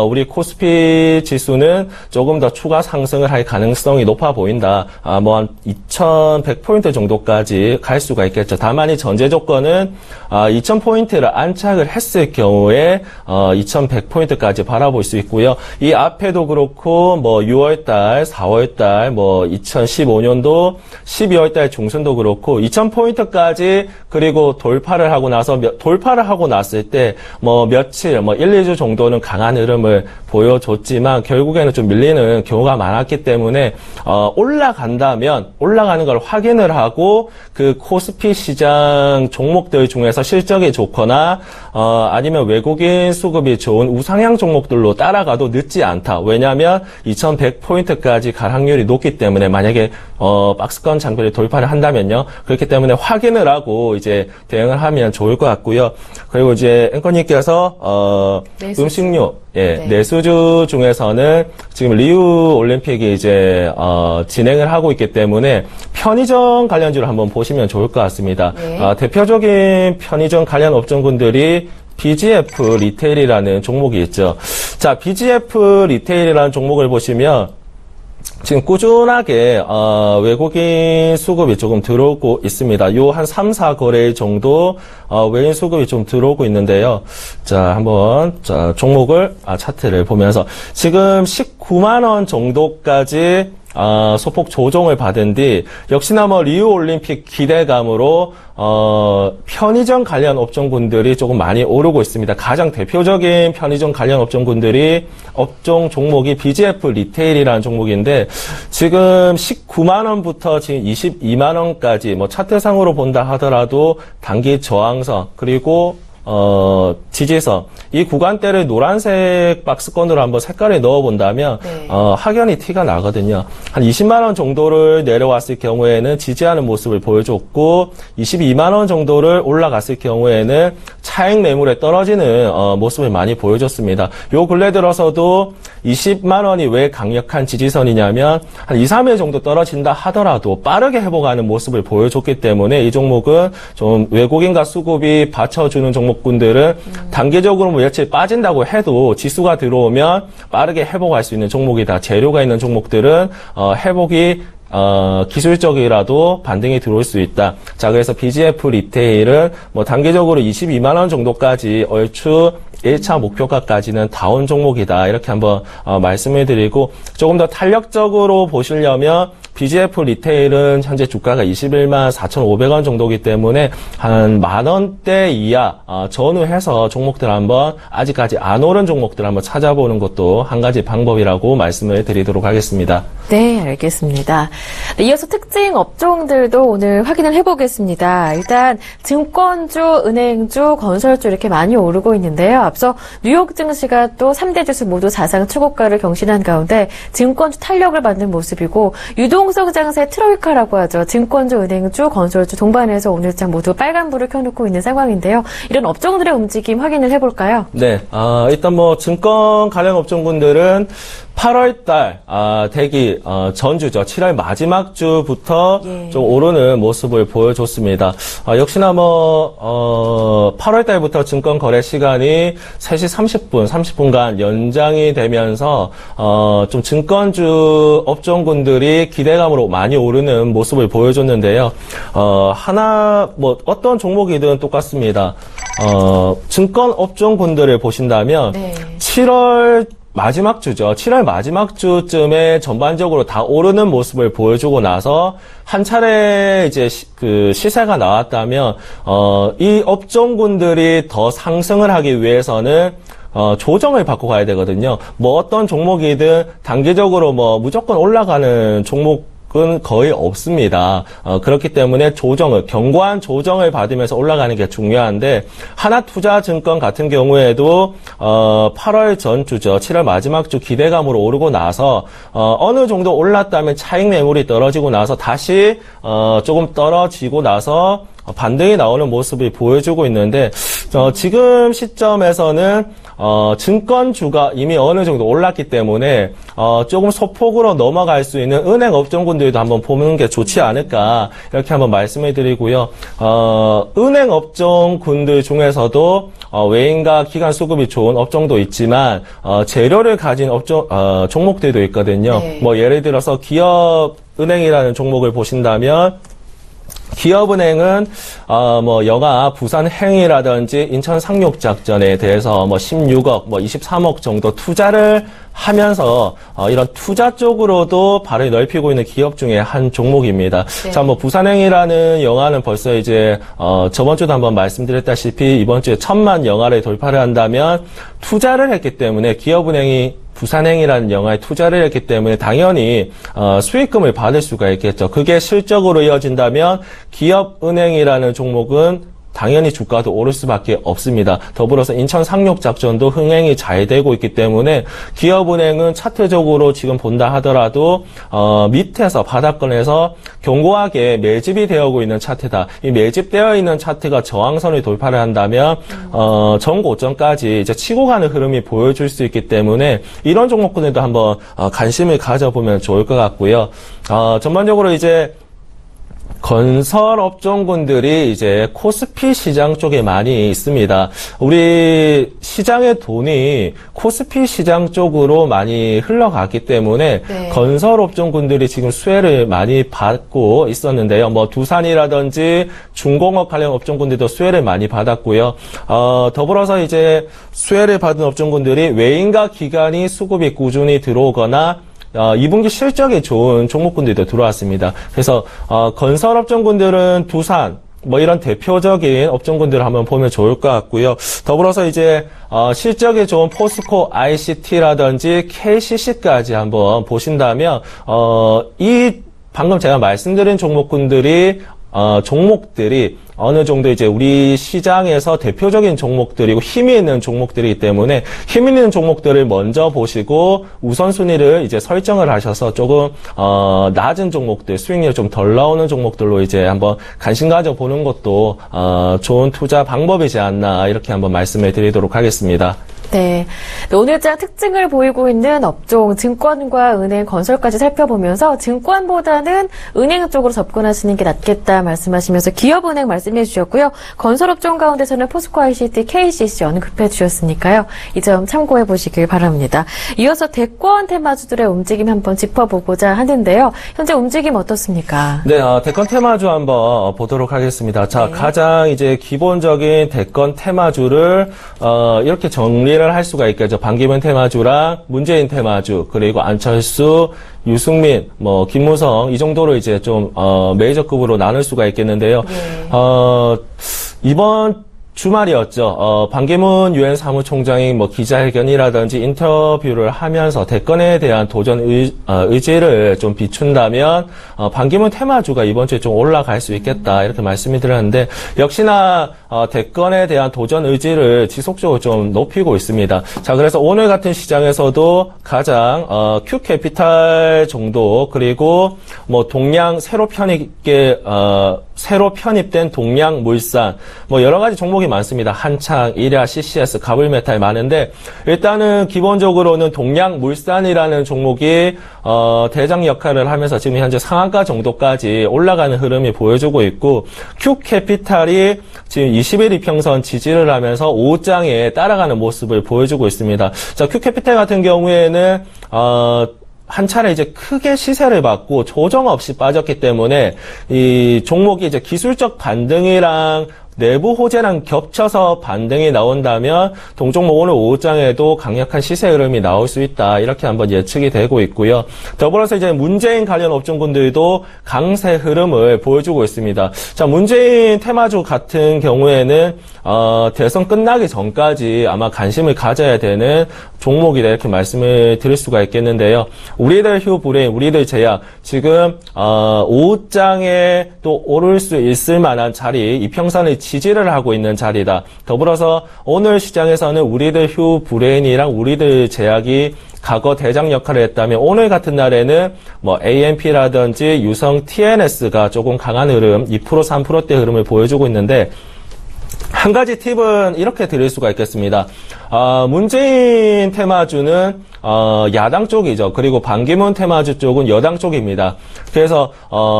우리 코스피 지수는 조금 더 추가 상승을 할 가능성이 높아 보인다. 뭐 한 2,100포인트 정도까지 갈 수가 있겠죠. 다만 이 전제 조건은 2,000포인트를 안착을 했을 경우에 2,100포인트까지 바라볼 수 있고요. 이 앞에도 그렇고 뭐 6월달, 4월달, 뭐 2015년도 12월달 중순도 그렇고 2,000포인트까지 그리고 돌파를 하고 났을 때 뭐 며칠, 뭐 1, 2주 정도는 강한 흐름을 보여줬지만 결국에는 좀 밀리는 경우가 많았기 때문에 올라간다면 올라가는 걸 확인을 하고 그 코스피 시장 종목들 중에서 실적이 좋거나 아니면 외국인 수급이 좋은 우상향 종목들로 따라가도 늦지 않다. 왜냐하면 2,100포인트까지 갈 확률이 높기 때문에 만약에 박스권 장벽을 돌파를 한다면요. 그렇기 때문에 확인을 하고 이제 대응을 하면 좋을 것 같고요. 그리고 이제 앵커님께서 내수주. 음식료 네. 내수주 중에서는 지금 리우 올림픽이 이제 진행을 하고 있기 때문에 편의점 관련주를 한번 보시면 좋을 것 같습니다. 네. 대표적인 편의점 관련 업종군들이 BGF 리테일이라는 종목이 있죠. 자, BGF 리테일이라는 종목을 보시면 지금 꾸준하게 외국인 수급이 조금 들어오고 있습니다. 요 한 3, 4거래일 정도 외인 수급이 좀 들어오고 있는데요. 자, 한번 종목을 차트를 보면서 지금 19만 원 정도까지 소폭 조정을 받은 뒤 역시나 뭐 리우 올림픽 기대감으로 편의점 관련 업종군들이 조금 많이 오르고 있습니다. 가장 대표적인 편의점 관련 업종군들이 업종 종목이 BGF 리테일이라는 종목인데 지금 19만 원부터 지금 22만 원까지 뭐 차트상으로 본다 하더라도 단기 저항선 그리고 지지선 이 구간대를 노란색 박스권으로 한번 색깔을 넣어본다면 네. 확연히 티가 나거든요. 한 20만 원 정도를 내려왔을 경우에는 지지하는 모습을 보여줬고 22만 원 정도를 올라갔을 경우에는 차익 매물에 떨어지는 모습을 많이 보여줬습니다. 요 근래 들어서도 20만 원이 왜 강력한 지지선이냐면 한 2, 3일 정도 떨어진다 하더라도 빠르게 회복하는 모습을 보여줬기 때문에 이 종목은 좀 외국인과 수급이 받쳐주는 종목군들은 단기적으로 뭐 며칠 빠진다고 해도 지수가 들어오면 빠르게 회복할 수 있는 종목이다. 재료가 있는 종목들은 회복이 기술적이라도 반등이 들어올 수 있다. 자, 그래서 BGF 리테일은 뭐 단기적으로 22만 원 정도까지 얼추 1차 목표가까지는 다운 종목이다. 이렇게 한번 말씀을 드리고 조금 더 탄력적으로 보시려면 BGF 리테일은 현재 주가가 21만 4,500원 정도이기 때문에 한 만원대 이하 전후해서 종목들 한번 아직까지 안 오른 종목들 한번 찾아보는 것도 한 가지 방법이라고 말씀을 드리도록 하겠습니다. 네, 알겠습니다. 네, 이어서 특징 업종들도 오늘 확인을 해보겠습니다. 일단 증권주, 은행주, 건설주 이렇게 많이 오르고 있는데요. 앞서 뉴욕 증시가 또 3대 지수 모두 사상 최고가를 경신한 가운데 증권주 탄력을 받는 모습이고 유동성 장세 트로이카라고 하죠. 증권주, 은행주, 건설주 동반해서 오늘장 모두 빨간불을 켜놓고 있는 상황인데요. 이런 업종들의 움직임 확인을 해볼까요? 네, 일단 뭐 증권 관련 업종군들은 8월달 되기 전주죠. 7월 마지막 주부터 좀 오르는 모습을 보여줬습니다. 역시나 8월달부터 증권 거래 시간이 3시 30분간 연장이 되면서 좀 증권주 업종군들이 기대감으로 많이 오르는 모습을 보여줬는데요. 어떤 종목이든 똑같습니다. 증권 업종군들을 보신다면 7월 마지막 주죠. 7월 마지막 주쯤에 전반적으로 다 오르는 모습을 보여주고 나서 한 차례 이제 그 시세가 나왔다면 이 업종군들이 더 상승을 하기 위해서는 조정을 받고 가야 되거든요. 어떤 종목이든 단기적으로 무조건 올라가는 종목은 거의 없습니다. 그렇기 때문에 견고한 조정을 받으면서 올라가는 게 중요한데, 하나투자증권 같은 경우에도 8월 전주죠. 7월 마지막 주 기대감으로 오르고 나서 어느 정도 올랐다면 차익 매물이 떨어지고 나서 다시 조금 떨어지고 나서 반등이 나오는 모습을 보여주고 있는데, 지금 시점에서는 증권주가 이미 어느 정도 올랐기 때문에 조금 소폭으로 넘어갈 수 있는 은행 업종군들도 한번 보는 게 좋지 않을까, 이렇게 한번 말씀을 드리고요. 은행 업종군들 중에서도 외인과 기관 수급이 좋은 업종도 있지만 재료를 가진 종목들도 있거든요. 예를 들어서 기업은행이라는 종목을 보신다면, 기업은행은 영화 부산행이라든지 인천 상륙작전에 대해서 16억, 23억 정도 투자를 하면서 이런 투자 쪽으로도 발을 넓히고 있는 기업 중에 한 종목입니다. 자, 부산행이라는 영화는 벌써 이제 저번 주도 한번 말씀드렸다시피 이번 주에 1000만 영화를 돌파를 한다면, 투자를 했기 때문에 기업은행이 부산행이라는 영화에 투자를 했기 때문에 당연히 수익금을 받을 수가 있겠죠. 그게 실적으로 이어진다면 기업은행이라는 종목은 당연히 주가도 오를 수밖에 없습니다. 더불어서 인천 상륙작전도 흥행이 잘 되고 있기 때문에 기업은행은 차트적으로 지금 본다 하더라도 밑에서 바닥권에서 견고하게 매집이 되어오고 있는 차트다. 이 매집되어 있는 차트가 저항선을 돌파를 한다면 전고점까지 이제 치고 가는 흐름이 보여줄 수 있기 때문에 이런 종목군에도 한번 관심을 가져보면 좋을 것 같고요. 전반적으로 이제 건설 업종군들이 이제 코스피 시장 쪽에 많이 있습니다. 우리 시장의 돈이 코스피 시장 쪽으로 많이 흘러갔기 때문에 건설 업종군들이 지금 수혜를 많이 받고 있었는데요. 두산이라든지 중공업 관련 업종군들도 수혜를 많이 받았고요. 더불어서 이제 수혜를 받은 업종군들이 외인과 기관이 수급이 꾸준히 들어오거나 2분기 실적이 좋은 종목군들도 들어왔습니다. 그래서 건설 업종군들은 두산, 이런 대표적인 업종군들을 한번 보면 좋을 것 같고요. 더불어서 이제 실적이 좋은 포스코 ICT라든지 KCC까지 한번 보신다면 방금 제가 말씀드린 종목들이 어느 정도 이제 우리 시장에서 대표적인 종목들이고 힘이 있는 종목들이기 때문에 힘 있는 종목들을 먼저 보시고 우선순위를 이제 설정을 하셔서 조금 낮은 종목들, 수익률이 좀 덜 나오는 종목들로 이제 한번 관심 가져보는 것도 좋은 투자 방법이지 않나, 이렇게 한번 말씀을 드리도록 하겠습니다. 네. 오늘장 특징을 보이고 있는 업종, 증권과 은행, 건설까지 살펴보면서 증권보다는 은행 쪽으로 접근하시는 게 낫겠다 말씀하시면서 기업은행 말씀해 주셨고요. 건설업종 가운데서는 포스코 ICT, KCC 언급해 주셨으니까요. 이 점 참고해 보시길 바랍니다. 이어서 대권 테마주들의 움직임 한번 짚어보고자 하는데요. 현재 움직임 어떻습니까? 네, 대권 테마주 한번 보도록 하겠습니다. 자, 가장 이제 기본적인 대권 테마주를 이렇게 정리를 할 수가 있겠죠. 반기문 테마주랑 문재인 테마주, 그리고 안철수, 유승민, 김무성, 이 정도로 이제 좀 메이저급으로 나눌 수가 있겠는데요. 이번 주말이었죠. 반기문 유엔 사무총장이 기자회견이라든지 인터뷰를 하면서 대권에 대한 도전 의지를 좀 비춘다면 반기문 테마주가 이번 주에 좀 올라갈 수 있겠다, 이렇게 말씀을 드렸는데, 역시나 대권에 대한 도전 의지를 지속적으로 좀 높이고 있습니다. 자, 그래서 오늘 같은 시장에서도 가장 Q캐피탈 정도, 그리고 동양 새로 편입계 새로 편입된 동양 물산, 뭐 여러 가지 종목이 많습니다. 한창, 일야, CCS, 가불메탈 많은데 일단은 기본적으로는 동양 물산이라는 종목이 대장 역할을 하면서 지금 현재 상한가 정도까지 올라가는 흐름이 보여주고 있고 큐캐피탈이 지금 21 이평선 지지를 하면서 5장에 따라가는 모습을 보여주고 있습니다. 자, 큐캐피탈 같은 경우에는 한 차례 이제 크게 시세를 받고 조정 없이 빠졌기 때문에 이 종목이 이제 기술적 반등이랑 내부 호재랑 겹쳐서 반등이 나온다면 동종목 오늘 오후장에도 강력한 시세 흐름이 나올 수 있다. 이렇게 한번 예측이 되고 있고요. 더불어서 이제 문재인 관련 업종군들도 강세 흐름을 보여주고 있습니다. 자, 문재인 테마주 같은 경우에는 대선 끝나기 전까지 아마 관심을 가져야 되는 종목이다 이렇게 말씀을 드릴 수가 있겠는데요. 우리들 휴브레인, 우리들 제약 지금 오후장에 또 오를 수 있을 만한 자리, 이평선을 지지를 하고 있는 자리다. 더불어서 오늘 시장에서는 우리들 휴브레인이랑 우리들 제약이 과거 대장 역할을 했다면 오늘 같은 날에는 뭐 AMP라든지 유성 TNS가 조금 강한 흐름, 2% 3%대 흐름을 보여주고 있는데 한 가지 팁은 이렇게 드릴 수가 있겠습니다. 문재인 테마주는 야당 쪽이죠. 그리고 반기문 테마주 쪽은 여당 쪽입니다. 그래서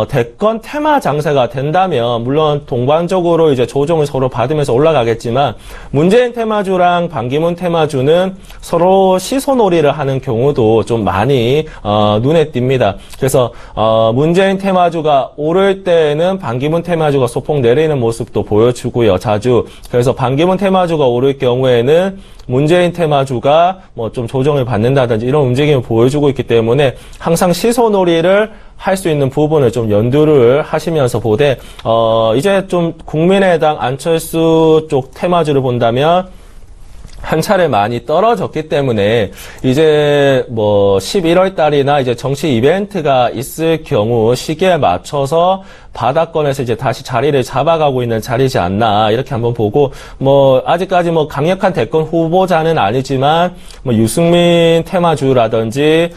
대권 테마 장세가 된다면 물론 동반적으로 이제 조정을 서로 받으면서 올라가겠지만 문재인 테마주랑 반기문 테마주는 서로 시소놀이를 하는 경우도 좀 많이 눈에 띕니다. 그래서 문재인 테마주가 오를 때는 반기문 테마주가 소폭 내리는 모습도 보여주고요. 자주. 그래서 반기문 테마주가 오를 경우에는 문재인 테마주가 뭐 좀 조정을 받는다든지 이런 움직임을 보여주고 있기 때문에 항상 시소놀이를 할 수 있는 부분을 좀 연두를 하시면서 보되 이제 좀 국민의당 안철수 쪽 테마주를 본다면 한 차례 많이 떨어졌기 때문에 이제 뭐 11월 달이나 이제 정치 이벤트가 있을 경우 시기에 맞춰서 바닥권에서 이제 다시 자리를 잡아가고 있는 자리지 않나 이렇게 한번 보고 뭐 아직까지 뭐 강력한 대권 후보자는 아니지만 뭐 유승민 테마주라든지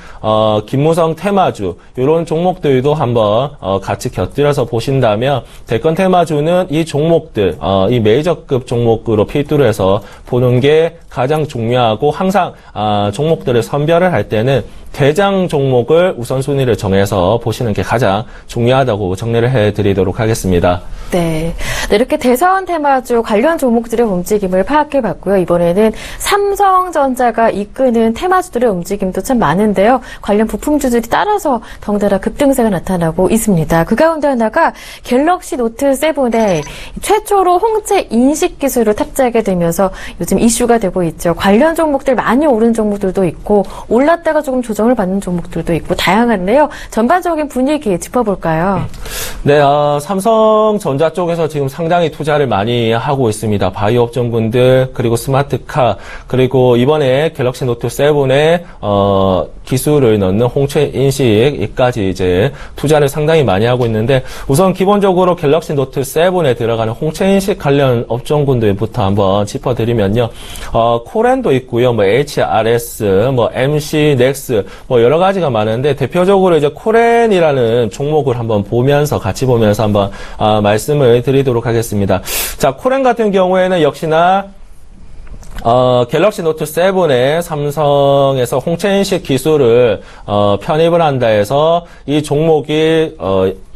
김무성 테마주 이런 종목들도 한번 같이 곁들여서 보신다면 대권 테마주는 이 종목들 이 메이저급 종목으로 필두를 해서 보는 게 가장 중요하고 항상 종목들을 선별을 할 때는 대장 종목을 우선순위를 정해서 보시는 게 가장 중요하다고 정리를 해드리도록 하겠습니다. 네. 이렇게 대선 테마주 관련 종목들의 움직임을 파악해봤고요. 이번에는 삼성전자가 이끄는 테마주들의 움직임도 참 많은데요. 관련 부품주들이 따라서 덩달아 급등세가 나타나고 있습니다. 그 가운데 하나가 갤럭시 노트 7에 최초로 홍채 인식 기술을 탑재하게 되면서 요즘 이슈가 되고 있죠. 관련 종목들 많이 오른 종목들도 있고 올랐다가 조금 조정을 받는 종목들도 있고 다양한데요. 전반적인 분위기 짚어볼까요? 네, 삼성전자 쪽에서 지금 상당히 투자를 많이 하고 있습니다. 바이오 업종군들, 그리고 스마트카, 그리고 이번에 갤럭시 노트 7에 기술을 넣는 홍채 인식까지 이제 투자를 상당히 많이 하고 있는데 우선 기본적으로 갤럭시 노트 7에 들어가는 홍채 인식 관련 업종군들부터 한번 짚어드리면요. 코렌도 있고요. 뭐 HRS, 뭐 MC 넥스, 뭐 여러 가지가 많은데 대표적으로 이제 코렌이라는 종목을 한번 보면서 같이 보면서 한번 말씀을 드리도록 하겠습니다. 자, 코렌 같은 경우에는 역시나 갤럭시 노트 7에 삼성에서 홍채인식 기술을 편입을 한다 해서 이 종목이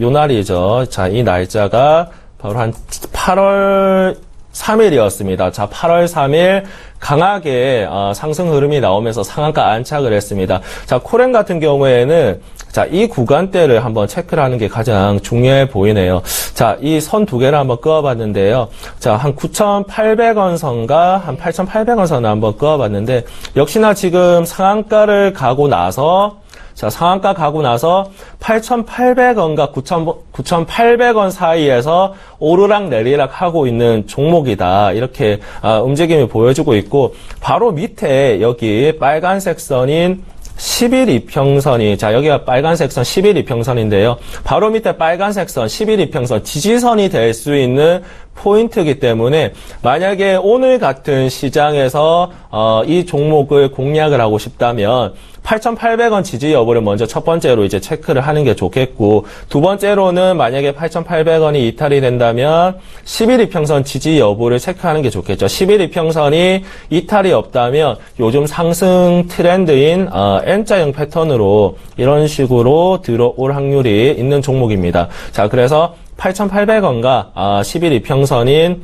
요 날이죠. 자, 이 날짜가 바로 한 8월 3일이었습니다. 자, 8월 3일 강하게 상승 흐름이 나오면서 상한가 안착을 했습니다. 자, 코렌 같은 경우에는 자, 이 구간대를 한번 체크를 하는 게 가장 중요해 보이네요. 자, 이 선 두 개를 한번 그어봤는데요. 자, 한 9,800원 선과 한 8,800원 선을 한번 그어봤는데 역시나 지금 상한가를 가고 나서 자, 상한가 가고 나서 8,800원과 9,800원 사이에서 오르락 내리락 하고 있는 종목이다. 이렇게 움직임을 보여주고 있고 바로 밑에 여기 빨간색 선인 10일 이평선이 자 여기가 빨간색 선 10일 이평선인데요. 바로 밑에 빨간색 선 10일 이평선 지지선이 될 수 있는 포인트이기 때문에 만약에 오늘 같은 시장에서 이 종목을 공략을 하고 싶다면 8,800원 지지 여부를 먼저 첫 번째로 이제 체크를 하는 게 좋겠고, 두 번째로는 만약에 8,800원이 이탈이 된다면 10일 이평선 지지 여부를 체크하는 게 좋겠죠. 10일 이평선이 이탈이 없다면 요즘 상승 트렌드인 N자형 패턴으로 이런 식으로 들어올 확률이 있는 종목입니다. 자, 그래서 8,800원과 10일 이평선인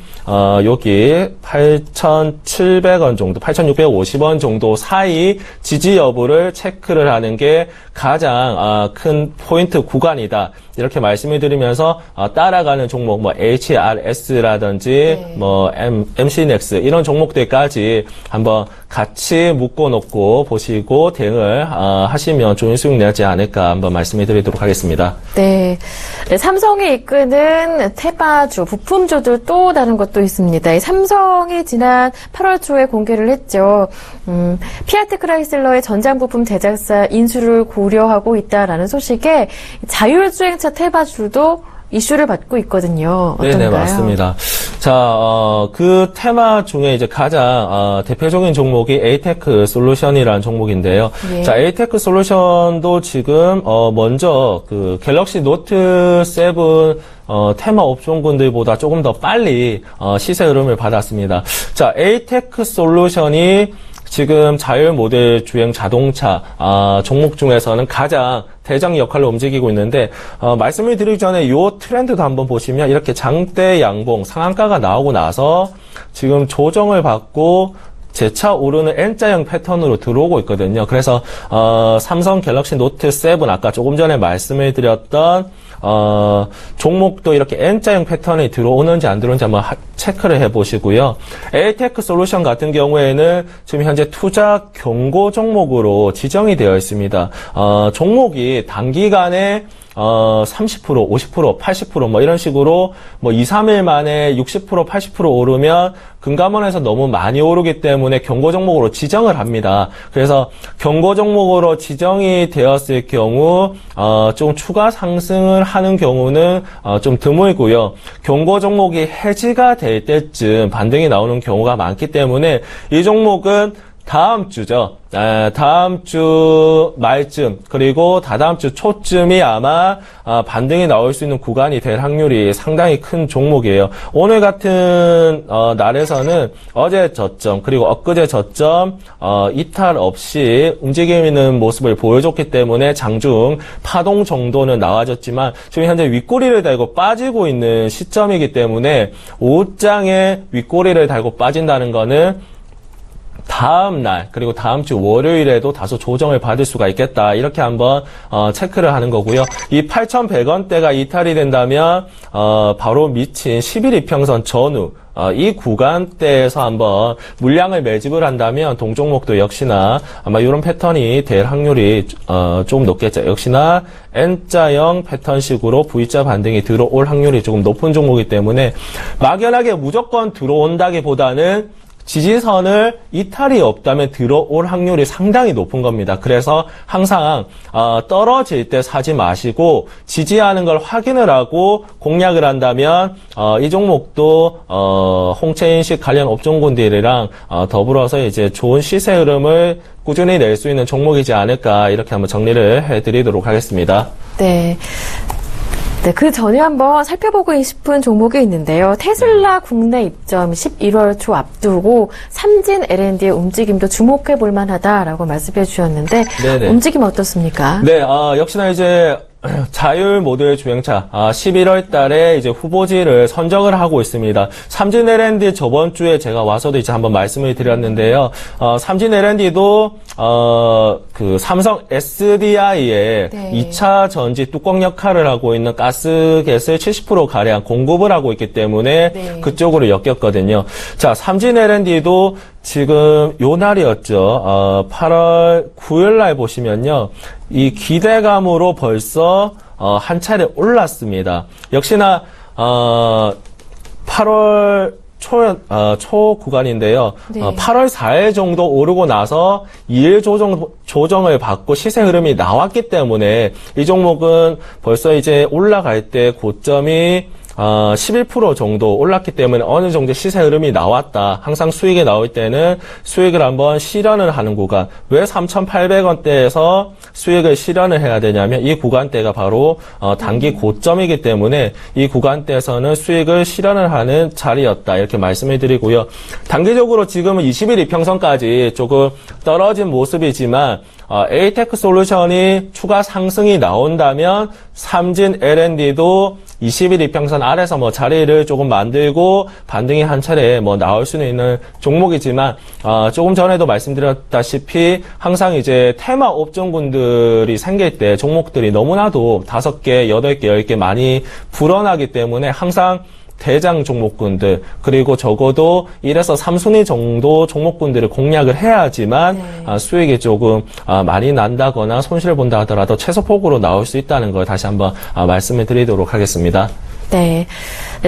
여기 8,700원 정도, 8,650원 정도 사이 지지 여부를 체크를 하는 게 가장 큰 포인트 구간이다. 이렇게 말씀을 드리면서 따라가는 종목 뭐 HRS라든지 네. 뭐 MCNX 이런 종목들까지 한번 같이 묶어놓고 보시고 대응을 하시면 좋은 수익 내지 않을까 한번 말씀을 드리도록 하겠습니다. 네. 네, 삼성이 이끄는 테마주, 부품주들 또 다른 것도 있습니다. 이 삼성이 지난 8월 초에 공개를 했죠. 피아트 크라이슬러의 전장 부품 제작사 인수를 고려하고 있다라는 소식에 자율주행차 테마주도 이슈를 받고 있거든요. 어떤가요? 네네, 맞습니다. 자, 그 테마 중에 이제 가장 대표적인 종목이 에이테크 솔루션이라는 종목인데요. 예. 자, 에이테크 솔루션도 지금 먼저 그 갤럭시 노트 7 테마 업종군들보다 조금 더 빨리 시세 흐름을 받았습니다. 자, 에이테크 솔루션이 지금 자율 모델 주행 자동차 종목 중에서는 가장 대장 역할로 움직이고 있는데 말씀을 드리기 전에 이 트렌드도 한번 보시면 이렇게 장대 양봉 상한가가 나오고 나서 지금 조정을 받고 재차 오르는 N자형 패턴으로 들어오고 있거든요. 그래서 삼성 갤럭시 노트 7 아까 조금 전에 말씀을 드렸던 종목도 이렇게 N자형 패턴이 들어오는지 안 들어오는지 한번 체크를 해보시고요. 에이테크 솔루션 같은 경우에는 지금 현재 투자 경고 종목으로 지정이 되어 있습니다. 종목이 단기간에 30%, 50%, 80% 뭐 이런 식으로 뭐 2, 3일 만에 60%, 80% 오르면 금감원에서 너무 많이 오르기 때문에 경고 종목으로 지정을 합니다. 그래서 경고 종목으로 지정이 되었을 경우 좀 추가 상승을 하는 경우는 좀 드물고요. 경고 종목이 해지가 될 때쯤 반등이 나오는 경우가 많기 때문에 이 종목은 다음 주죠. 다음 주 말쯤 그리고 다다음 주 초쯤이 아마 반등이 나올 수 있는 구간이 될 확률이 상당히 큰 종목이에요. 오늘 같은 날에서는 어제 저점 그리고 엊그제 저점 이탈 없이 움직이는 모습을 보여줬기 때문에 장중 파동 정도는 나와졌지만 지금 현재 윗꼬리를 달고 빠지고 있는 시점이기 때문에 오후장에 윗꼬리를 달고 빠진다는 거는 다음 날 그리고 다음 주 월요일에도 다소 조정을 받을 수가 있겠다. 이렇게 한번 체크를 하는 거고요. 이 8,100원대가 이탈이 된다면 바로 미친 10일 이평선 전후 이 구간대에서 한번 물량을 매집을 한다면 동종목도 역시나 아마 이런 패턴이 될 확률이 좀 높겠죠. 역시나 N자형 패턴식으로 V자 반등이 들어올 확률이 조금 높은 종목이기 때문에 막연하게 무조건 들어온다기보다는 지지선을 이탈이 없다면 들어올 확률이 상당히 높은 겁니다. 그래서 항상 떨어질 때 사지 마시고 지지하는 걸 확인을 하고 공략을 한다면 이 종목도 홍채인식 관련 업종군들이랑 더불어서 이제 좋은 시세 흐름을 꾸준히 낼 수 있는 종목이지 않을까 이렇게 한번 정리를 해드리도록 하겠습니다. 네. 네, 그 전에 한번 살펴보고 싶은 종목이 있는데요. 테슬라 국내 입점 11월 초 앞두고 삼진 L&D의 움직임도 주목해 볼 만하다라고 말씀해 주셨는데 네네. 움직임 어떻습니까? 네, 역시나 이제 자율 모델 주행차 11월 달에 이제 후보지를 선정을 하고 있습니다. 삼진 L&D 저번 주에 제가 와서도 이제 한번 말씀을 드렸는데요. 삼진 L&D도 그 삼성 SDI의 네. 2차 전지 뚜껑 역할을 하고 있는 가스켓을 70% 가량 공급을 하고 있기 때문에 네. 그쪽으로 엮였거든요. 자, 삼진 L&D도 지금 요 날이었죠. 8월 9일 날 보시면요. 이 기대감으로 벌써 한 차례 올랐습니다. 역시나 8월 초 구간인데요. 네. 8월 4일 정도 오르고 나서 2일 조정을 받고 시세 흐름이 나왔기 때문에 이 종목은 벌써 이제 올라갈 때 고점이 11% 정도 올랐기 때문에 어느 정도 시세 흐름이 나왔다. 항상 수익이 나올 때는 수익을 한번 실현을 하는 구간. 왜 3,800원대에서 수익을 실현을 해야 되냐면 이 구간대가 바로 단기 고점이기 때문에 이 구간대에서는 수익을 실현을 하는 자리였다. 이렇게 말씀을 드리고요. 단기적으로 지금은 20일 이평선까지 조금 떨어진 모습이지만 에이테크 솔루션이 추가 상승이 나온다면 삼진 L&D도 20일 이평선 아래서 뭐 자리를 조금 만들고 반등이 한 차례 뭐 나올 수는 있는 종목이지만 조금 전에도 말씀드렸다시피 항상 이제 테마 업종군들이 생길 때 종목들이 너무나도 5개, 8개, 10개 많이 불어나기 때문에 항상 대장 종목군들 그리고 적어도 1에서 3순위 정도 종목군들을 공략을 해야지만 수익이 조금 많이 난다거나 손실을 본다 하더라도 최소폭으로 나올 수 있다는 걸 다시 한번 말씀을 드리도록 하겠습니다. 네.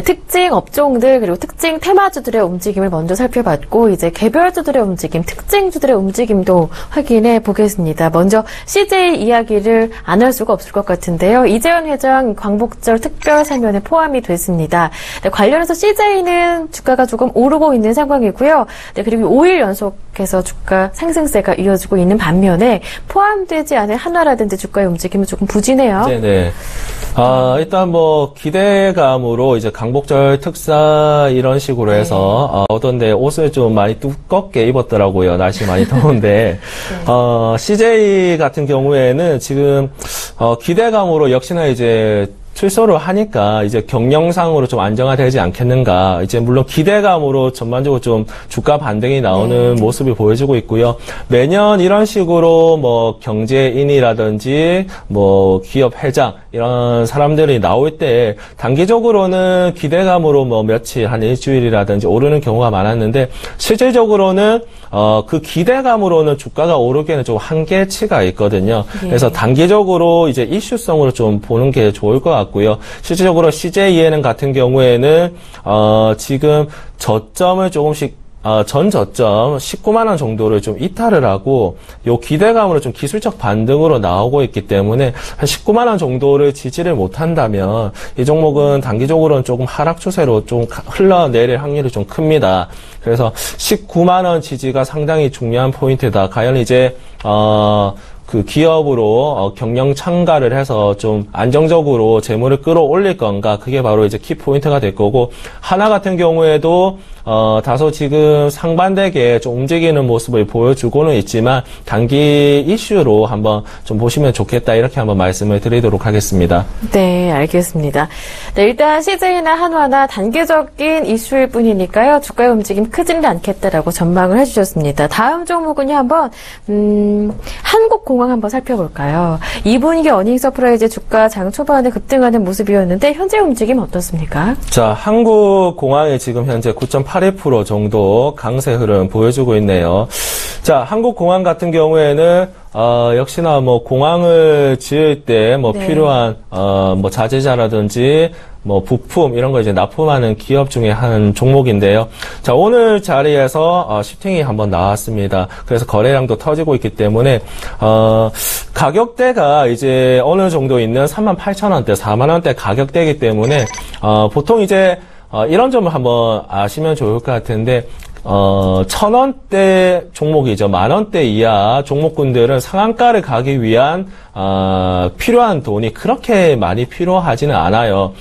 특징 업종들 그리고 특징 테마주들의 움직임을 먼저 살펴봤고 이제 개별주들의 움직임, 특징주들의 움직임도 확인해 보겠습니다. 먼저 CJ 이야기를 안 할 수가 없을 것 같은데요. 이재현 회장 광복절 특별 사면에 포함이 됐습니다. 네, 관련해서 CJ는 주가가 조금 오르고 있는 상황이고요. 네, 그리고 5일 연속해서 주가 상승세가 이어지고 있는 반면에 포함되지 않은 한화라든지 주가의 움직임은 조금 부진해요. 네네. 일단 뭐 기대감으로 이제 광복절 특사 이런 식으로 해서 어떤데 옷을 좀 많이 두껍게 입었더라고요. 날씨 많이 더운데 CJ 같은 경우에는 지금 기대감으로 역시나 이제 출소를 하니까 이제 경영상으로 좀 안정화되지 않겠는가. 이제 물론 기대감으로 전반적으로 좀 주가 반등이 나오는 모습을 보여주고 있고요. 매년 이런 식으로 뭐 경제인이라든지 뭐 기업 회장 이런 사람들이 나올 때 단기적으로는 기대감으로 뭐 며칠 한 일주일이라든지 오르는 경우가 많았는데 실질적으로는 그 기대감으로는 주가가 오르기에는 좀 한계치가 있거든요. 그래서 단기적으로 이제 이슈성으로 좀 보는 게 좋을 것 같고요. 실질적으로 CJENM 같은 경우에는 지금 저점을 조금씩 전 저점 19만 원 정도를 좀 이탈을 하고 요 기대감으로 좀 기술적 반등으로 나오고 있기 때문에 한 19만 원 정도를 지지를 못한다면 이 종목은 단기적으로는 조금 하락 추세로 좀 흘러내릴 확률이 좀 큽니다. 그래서 19만 원 지지가 상당히 중요한 포인트다. 과연 이제 그 기업으로 경영 참가를 해서 좀 안정적으로 재물을 끌어올릴 건가 그게 바로 이제 키포인트가 될 거고 하나 같은 경우에도 다소 지금 상반되게 좀 움직이는 모습을 보여주고는 있지만 단기 이슈로 한번 좀 보시면 좋겠다 이렇게 한번 말씀을 드리도록 하겠습니다. 네, 알겠습니다. 네, 일단 CJ나 한화나 단기적인 이슈일 뿐이니까요. 주가의 움직임 크지는 않겠다라고 전망을 해주셨습니다. 다음 종목은요 한번 한국공항 한번 살펴볼까요? 2분기 어닝 서프라이즈 주가 장 초반에 급등하는 모습이었는데 현재 움직임 어떻습니까? 자, 한국공항이 지금 현재 9.81% 정도 강세 흐름 보여주고 있네요. 자, 한국공항 같은 경우에는 역시나 뭐 공항을 지을 때 뭐 필요한 뭐 자재자라든지 뭐 부품 이런 거 이제 납품하는 기업 중에 한 종목인데요. 자, 오늘 자리에서 슈팅이 한번 나왔습니다. 그래서 거래량도 터지고 있기 때문에 가격대가 이제 어느 정도 있는 38,000원대, 40,000원대 가격대이기 때문에 보통 이제 이런 점을 한번 아시면 좋을 것 같은데 1,000원대 종목이죠. 10,000원대 이하 종목군들은 상한가를 가기 위한 필요한 돈이 그렇게 많이 필요하지는 않아요.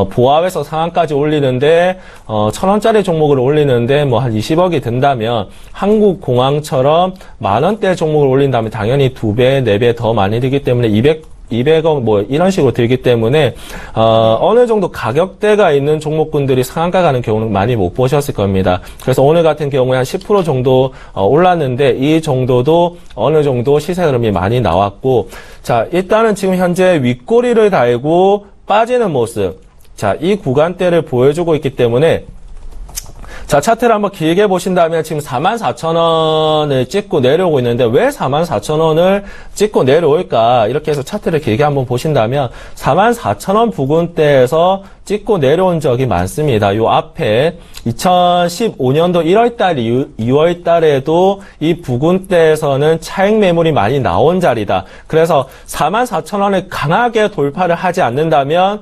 보합해서 상한까지 올리는데 1,000원짜리 종목을 올리는데 뭐 한 20억이 든다면 한국공항처럼 10,000원대 종목을 올린다면 당연히 2배, 4배 더 많이 들기 때문에 200억 뭐 이런 식으로 들기 때문에 어느 정도 가격대가 있는 종목군들이 상한가 가는 경우는 많이 못 보셨을 겁니다. 그래서 오늘 같은 경우에 한 10% 정도 올랐는데 이 정도도 어느 정도 시세 흐름이 많이 나왔고 자, 일단은 지금 현재 윗꼬리를 달고 빠지는 모습. 자, 이 구간대를 보여주고 있기 때문에 자, 차트를 한번 길게 보신다면 지금 44,000원을 찍고 내려오고 있는데 왜 44,000원을 찍고 내려올까? 이렇게 해서 차트를 길게 한번 보신다면 44,000원 부근대에서 찍고 내려온 적이 많습니다. 요 앞에 2015년도 1월달, 2월달에도 이 부근대에서는 차익 매물이 많이 나온 자리다. 그래서 44,000원을 강하게 돌파를 하지 않는다면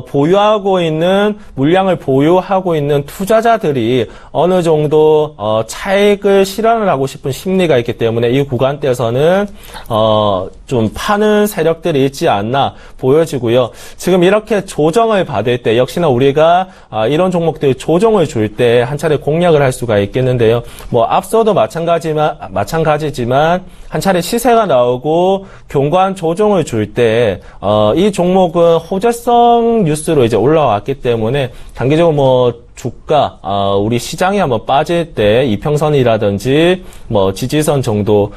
보유하고 있는 물량을 보유하고 있는 투자자들이 어느 정도 차익을 실현을 하고 싶은 심리가 있기 때문에 이 구간대에서는 좀 파는 세력들이 있지 않나 보여지고요. 지금 이렇게 조정을 받을 때 역시나 우리가 이런 종목들 조정을 줄 때 한 차례 공략을 할 수가 있겠는데요. 뭐 앞서도 마찬가지지만 한 차례 시세가 나오고 견고한 조정을 줄 때 이 종목은 호재성 뉴스로 이제 올라왔기 때문에 단기적으로 뭐 주가, 우리 시장이 한번 빠질 때 이평선이라든지 뭐 지지선 정도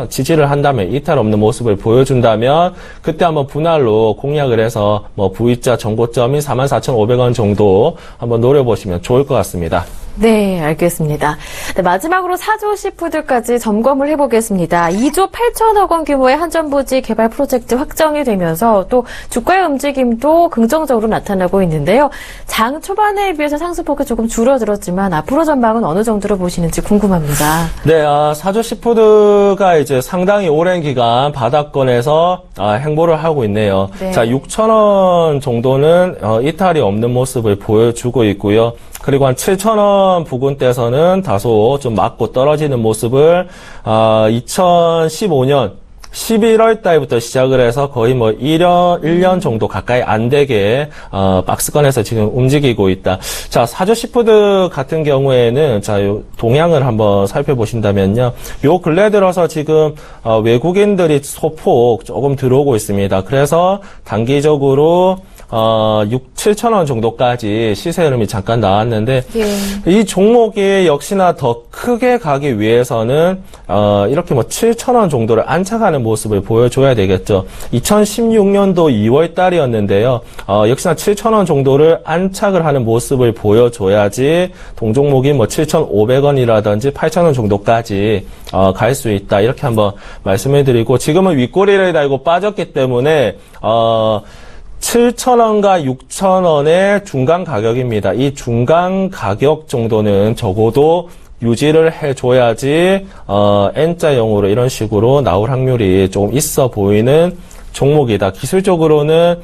지지를 한다면 이탈 없는 모습을 보여준다면 그때 한번 분할로 공략을 해서 뭐 V자 전고점인 44,500원 정도 한번 노려보시면 좋을 것 같습니다. 네, 알겠습니다. 네, 마지막으로 사조시푸드까지 점검을 해보겠습니다. 2조 8천억 원 규모의 한전부지 개발 프로젝트 확정이 되면서 또 주가의 움직임도 긍정적으로 나타나고 있는데요. 장 초반에 비해서 상승폭이 조금 줄어들었지만 앞으로 전망은 어느 정도로 보시는지 궁금합니다. 네, 사조시푸드가 이제 상당히 오랜 기간 바닥권에서 행보를 하고 있네요. 네. 자, 6,000원 정도는 이탈이 없는 모습을 보여주고 있고요. 그리고 한 7,000원 부근대에서는 다소 좀 맞고 떨어지는 모습을 2015년 11월 달부터 시작을 해서 거의 뭐 1년 정도 가까이 안 되게 박스권에서 지금 움직이고 있다. 자, 사조시푸드 같은 경우에는 자, 요 동향을 한번 살펴보신다면요. 요 근래 들어서 지금 외국인들이 소폭 조금 들어오고 있습니다. 그래서 단기적으로 7,000원 정도까지 시세 흐름이 잠깐 나왔는데 예. 이 종목이 역시나 더 크게 가기 위해서는 이렇게 뭐 7,000원 정도를 안착하는 모습을 보여줘야 되겠죠. 2016년도 2월 달이었는데요. 역시나 7,000원 정도를 안착을 하는 모습을 보여줘야지 동종목이 뭐 7,500원이라든지 8,000원 정도까지 갈 수 있다. 이렇게 한번 말씀을 드리고 지금은 윗꼬리를 달고 빠졌기 때문에 7,000원과 6,000원의 중간 가격입니다. 이 중간 가격 정도는 적어도 유지를 해줘야지 N자형으로 이런 식으로 나올 확률이 조금 있어 보이는 종목이다. 기술적으로는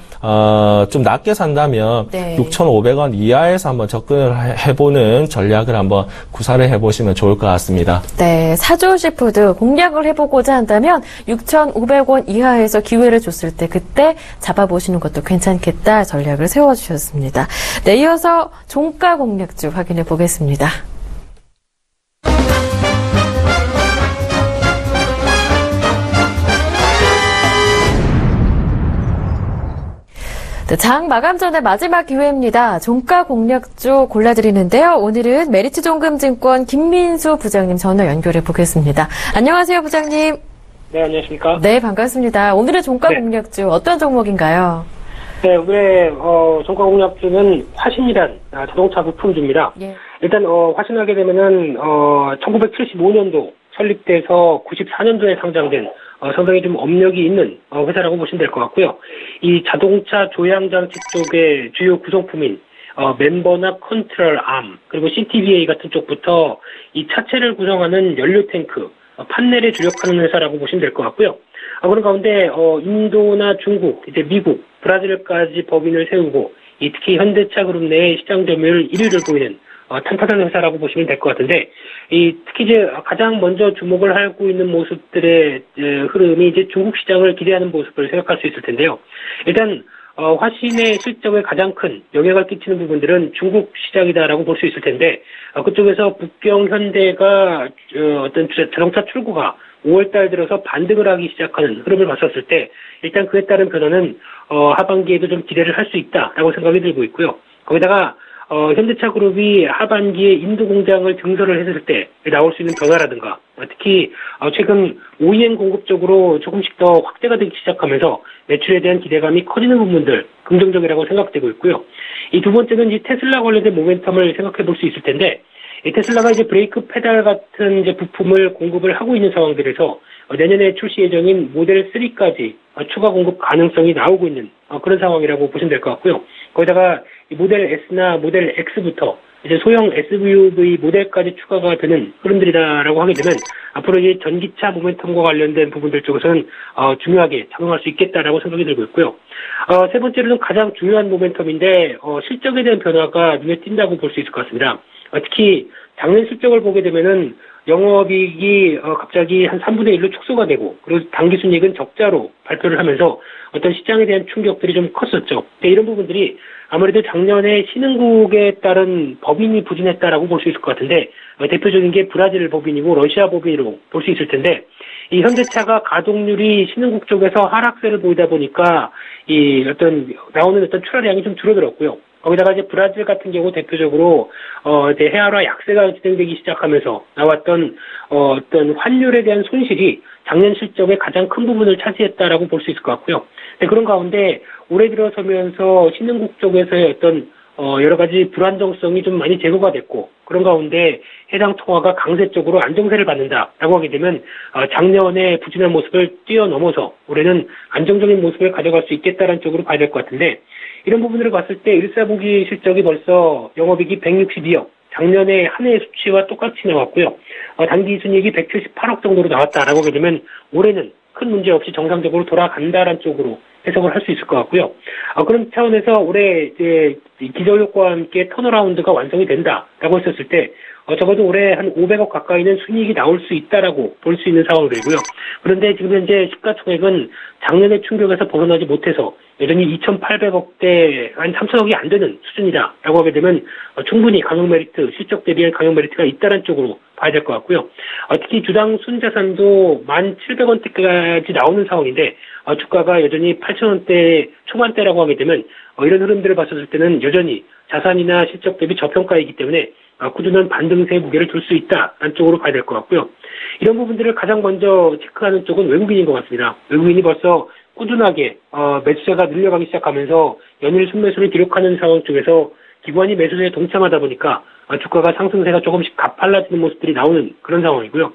좀 낮게 산다면 네. 6,500원 이하에서 한번 접근을 해보는 전략을 한번 구사를 해보시면 좋을 것 같습니다. 네, 사조시푸드 공략을 해보고자 한다면 6,500원 이하에서 기회를 줬을 때 그때 잡아보시는 것도 괜찮겠다 전략을 세워주셨습니다. 네, 이어서 종가 공략주 확인해 보겠습니다. 장 마감 전에 마지막 기회입니다. 종가 공략주 골라드리는데요. 오늘은 메리츠종금증권 김민수 부장님 전화 연결해 보겠습니다. 안녕하세요, 부장님. 네, 안녕하십니까? 네, 반갑습니다. 오늘의 종가 네. 공략주 어떤 종목인가요? 네, 오늘의 종가 공략주는 화신이란 자동차 부품주입니다. 예. 일단 화신하게 되면은 1975년도 설립돼서 94년도에 상장된 상당히 좀 업력이 있는 회사라고 보시면 될 것 같고요. 이 자동차 조향장치 쪽의 주요 구성품인 멤버나 컨트롤 암 그리고 CTVA 같은 쪽부터 이 차체를 구성하는 연료 탱크 판넬에 주력하는 회사라고 보시면 될 것 같고요. 그런 가운데 인도나 중국, 이제 미국, 브라질까지 법인을 세우고 특히 현대차 그룹 내의 시장 점유율 1위를 보이는 탄탄한 회사라고 보시면 될 것 같은데, 특히 이제 가장 먼저 주목을 하고 있는 모습들의 흐름이 이제 중국 시장을 기대하는 모습을 생각할 수 있을 텐데요. 일단 화신의 실적에 가장 큰 영향을 끼치는 부분들은 중국 시장이다라고 볼 수 있을 텐데, 그쪽에서 북경 현대가 어떤 자동차 출고가 5월달 들어서 반등을 하기 시작하는 흐름을 봤었을 때, 일단 그에 따른 변화는 하반기에도 좀 기대를 할 수 있다라고 생각이 들고 있고요. 거기다가 현대차 그룹이 하반기에 인도 공장을 증설을 했을 때 나올 수 있는 변화라든가 특히 최근 OEM 공급 쪽으로 조금씩 더 확대가 되기 시작하면서 매출에 대한 기대감이 커지는 부분들 긍정적이라고 생각되고 있고요. 이 두 번째는 이 테슬라 관련된 모멘텀을 생각해 볼 수 있을 텐데 이 테슬라가 이제 브레이크 페달 같은 이제 부품을 공급을 하고 있는 상황들에서 내년에 출시 예정인 모델 3까지 추가 공급 가능성이 나오고 있는 그런 상황이라고 보시면 될 것 같고요. 거기다가 이 모델 S나 모델 X부터 이제 소형 SUV 모델까지 추가가 되는 흐름들이다라고 하게 되면 앞으로 이제 전기차 모멘텀과 관련된 부분들 쪽에서는 중요하게 작용할 수 있겠다라고 생각이 들고 있고요. 세 번째로는 가장 중요한 모멘텀인데 실적에 대한 변화가 눈에 띈다고 볼 수 있을 것 같습니다. 특히 작년 실적을 보게 되면은 영업이익이 갑자기 한 3분의 1로 축소가 되고 그리고 당기순이익은 적자로 발표를 하면서 어떤 시장에 대한 충격들이 좀 컸었죠. 이런 부분들이 아무래도 작년에 신흥국에 따른 법인이 부진했다라고 볼 수 있을 것 같은데 대표적인 게 브라질 법인이고 러시아 법인으로 볼 수 있을 텐데 이 현대차가 가동률이 신흥국 쪽에서 하락세를 보이다 보니까 이 나오는 출하량이 좀 줄어들었고요. 거기다가 이제 브라질 같은 경우 대표적으로 이제 해외화 약세가 진행되기 시작하면서 나왔던 어떤 환율에 대한 손실이 작년 실적의 가장 큰 부분을 차지했다라고 볼 수 있을 것 같고요. 그런 가운데 올해 들어서면서 신흥국 쪽에서의 어떤 여러 가지 불안정성이 좀 많이 제거가 됐고 그런 가운데 해당 통화가 강세 쪽으로 안정세를 받는다라고 하게 되면 작년에 부진한 모습을 뛰어넘어서 올해는 안정적인 모습을 가져갈 수 있겠다라는 쪽으로 봐야 될 것 같은데 이런 부분들을 봤을 때 1사분기 실적이 벌써 영업이익이 162억, 작년에 한 해의 수치와 똑같이 나왔고요. 당기순이익이 178억 정도로 나왔다라고 하게 되면 올해는 큰 문제 없이 정상적으로 돌아간다라는 쪽으로 해석을 할 수 있을 것 같고요. 그런 차원에서 올해 이제 기저효과와 함께 턴어라운드가 완성이 된다라고 했었을 때 적어도 올해 한 500억 가까이는 순이익이 나올 수 있다라고 볼 수 있는 상황이고요. 그런데 지금 현재 시가총액은 작년의 충격에서 벗어나지 못해서 여전히 2,800억대 한 3,000억이 안 되는 수준이다라고 하게 되면 충분히 강용 메리트, 실적 대비한 강용 메리트가 있다는 쪽으로 봐야 될 것 같고요. 특히 주당 순자산도 1,700원대까지 나오는 상황인데 주가가 여전히 8,000원대 초반대라고 하게 되면 이런 흐름들을 봤을 때는 여전히 자산이나 실적 대비 저평가이기 때문에 꾸준한 반등세의 무게를 둘 수 있다라는 쪽으로 봐야 될 것 같고요. 이런 부분들을 가장 먼저 체크하는 쪽은 외국인인 것 같습니다. 외국인이 벌써 꾸준하게 매수세가 늘려가기 시작하면서 연일 순매수를 기록하는 상황 쪽에서 기관이 매수세에 동참하다 보니까 주가가 상승세가 조금씩 가팔라지는 모습들이 나오는 그런 상황이고요.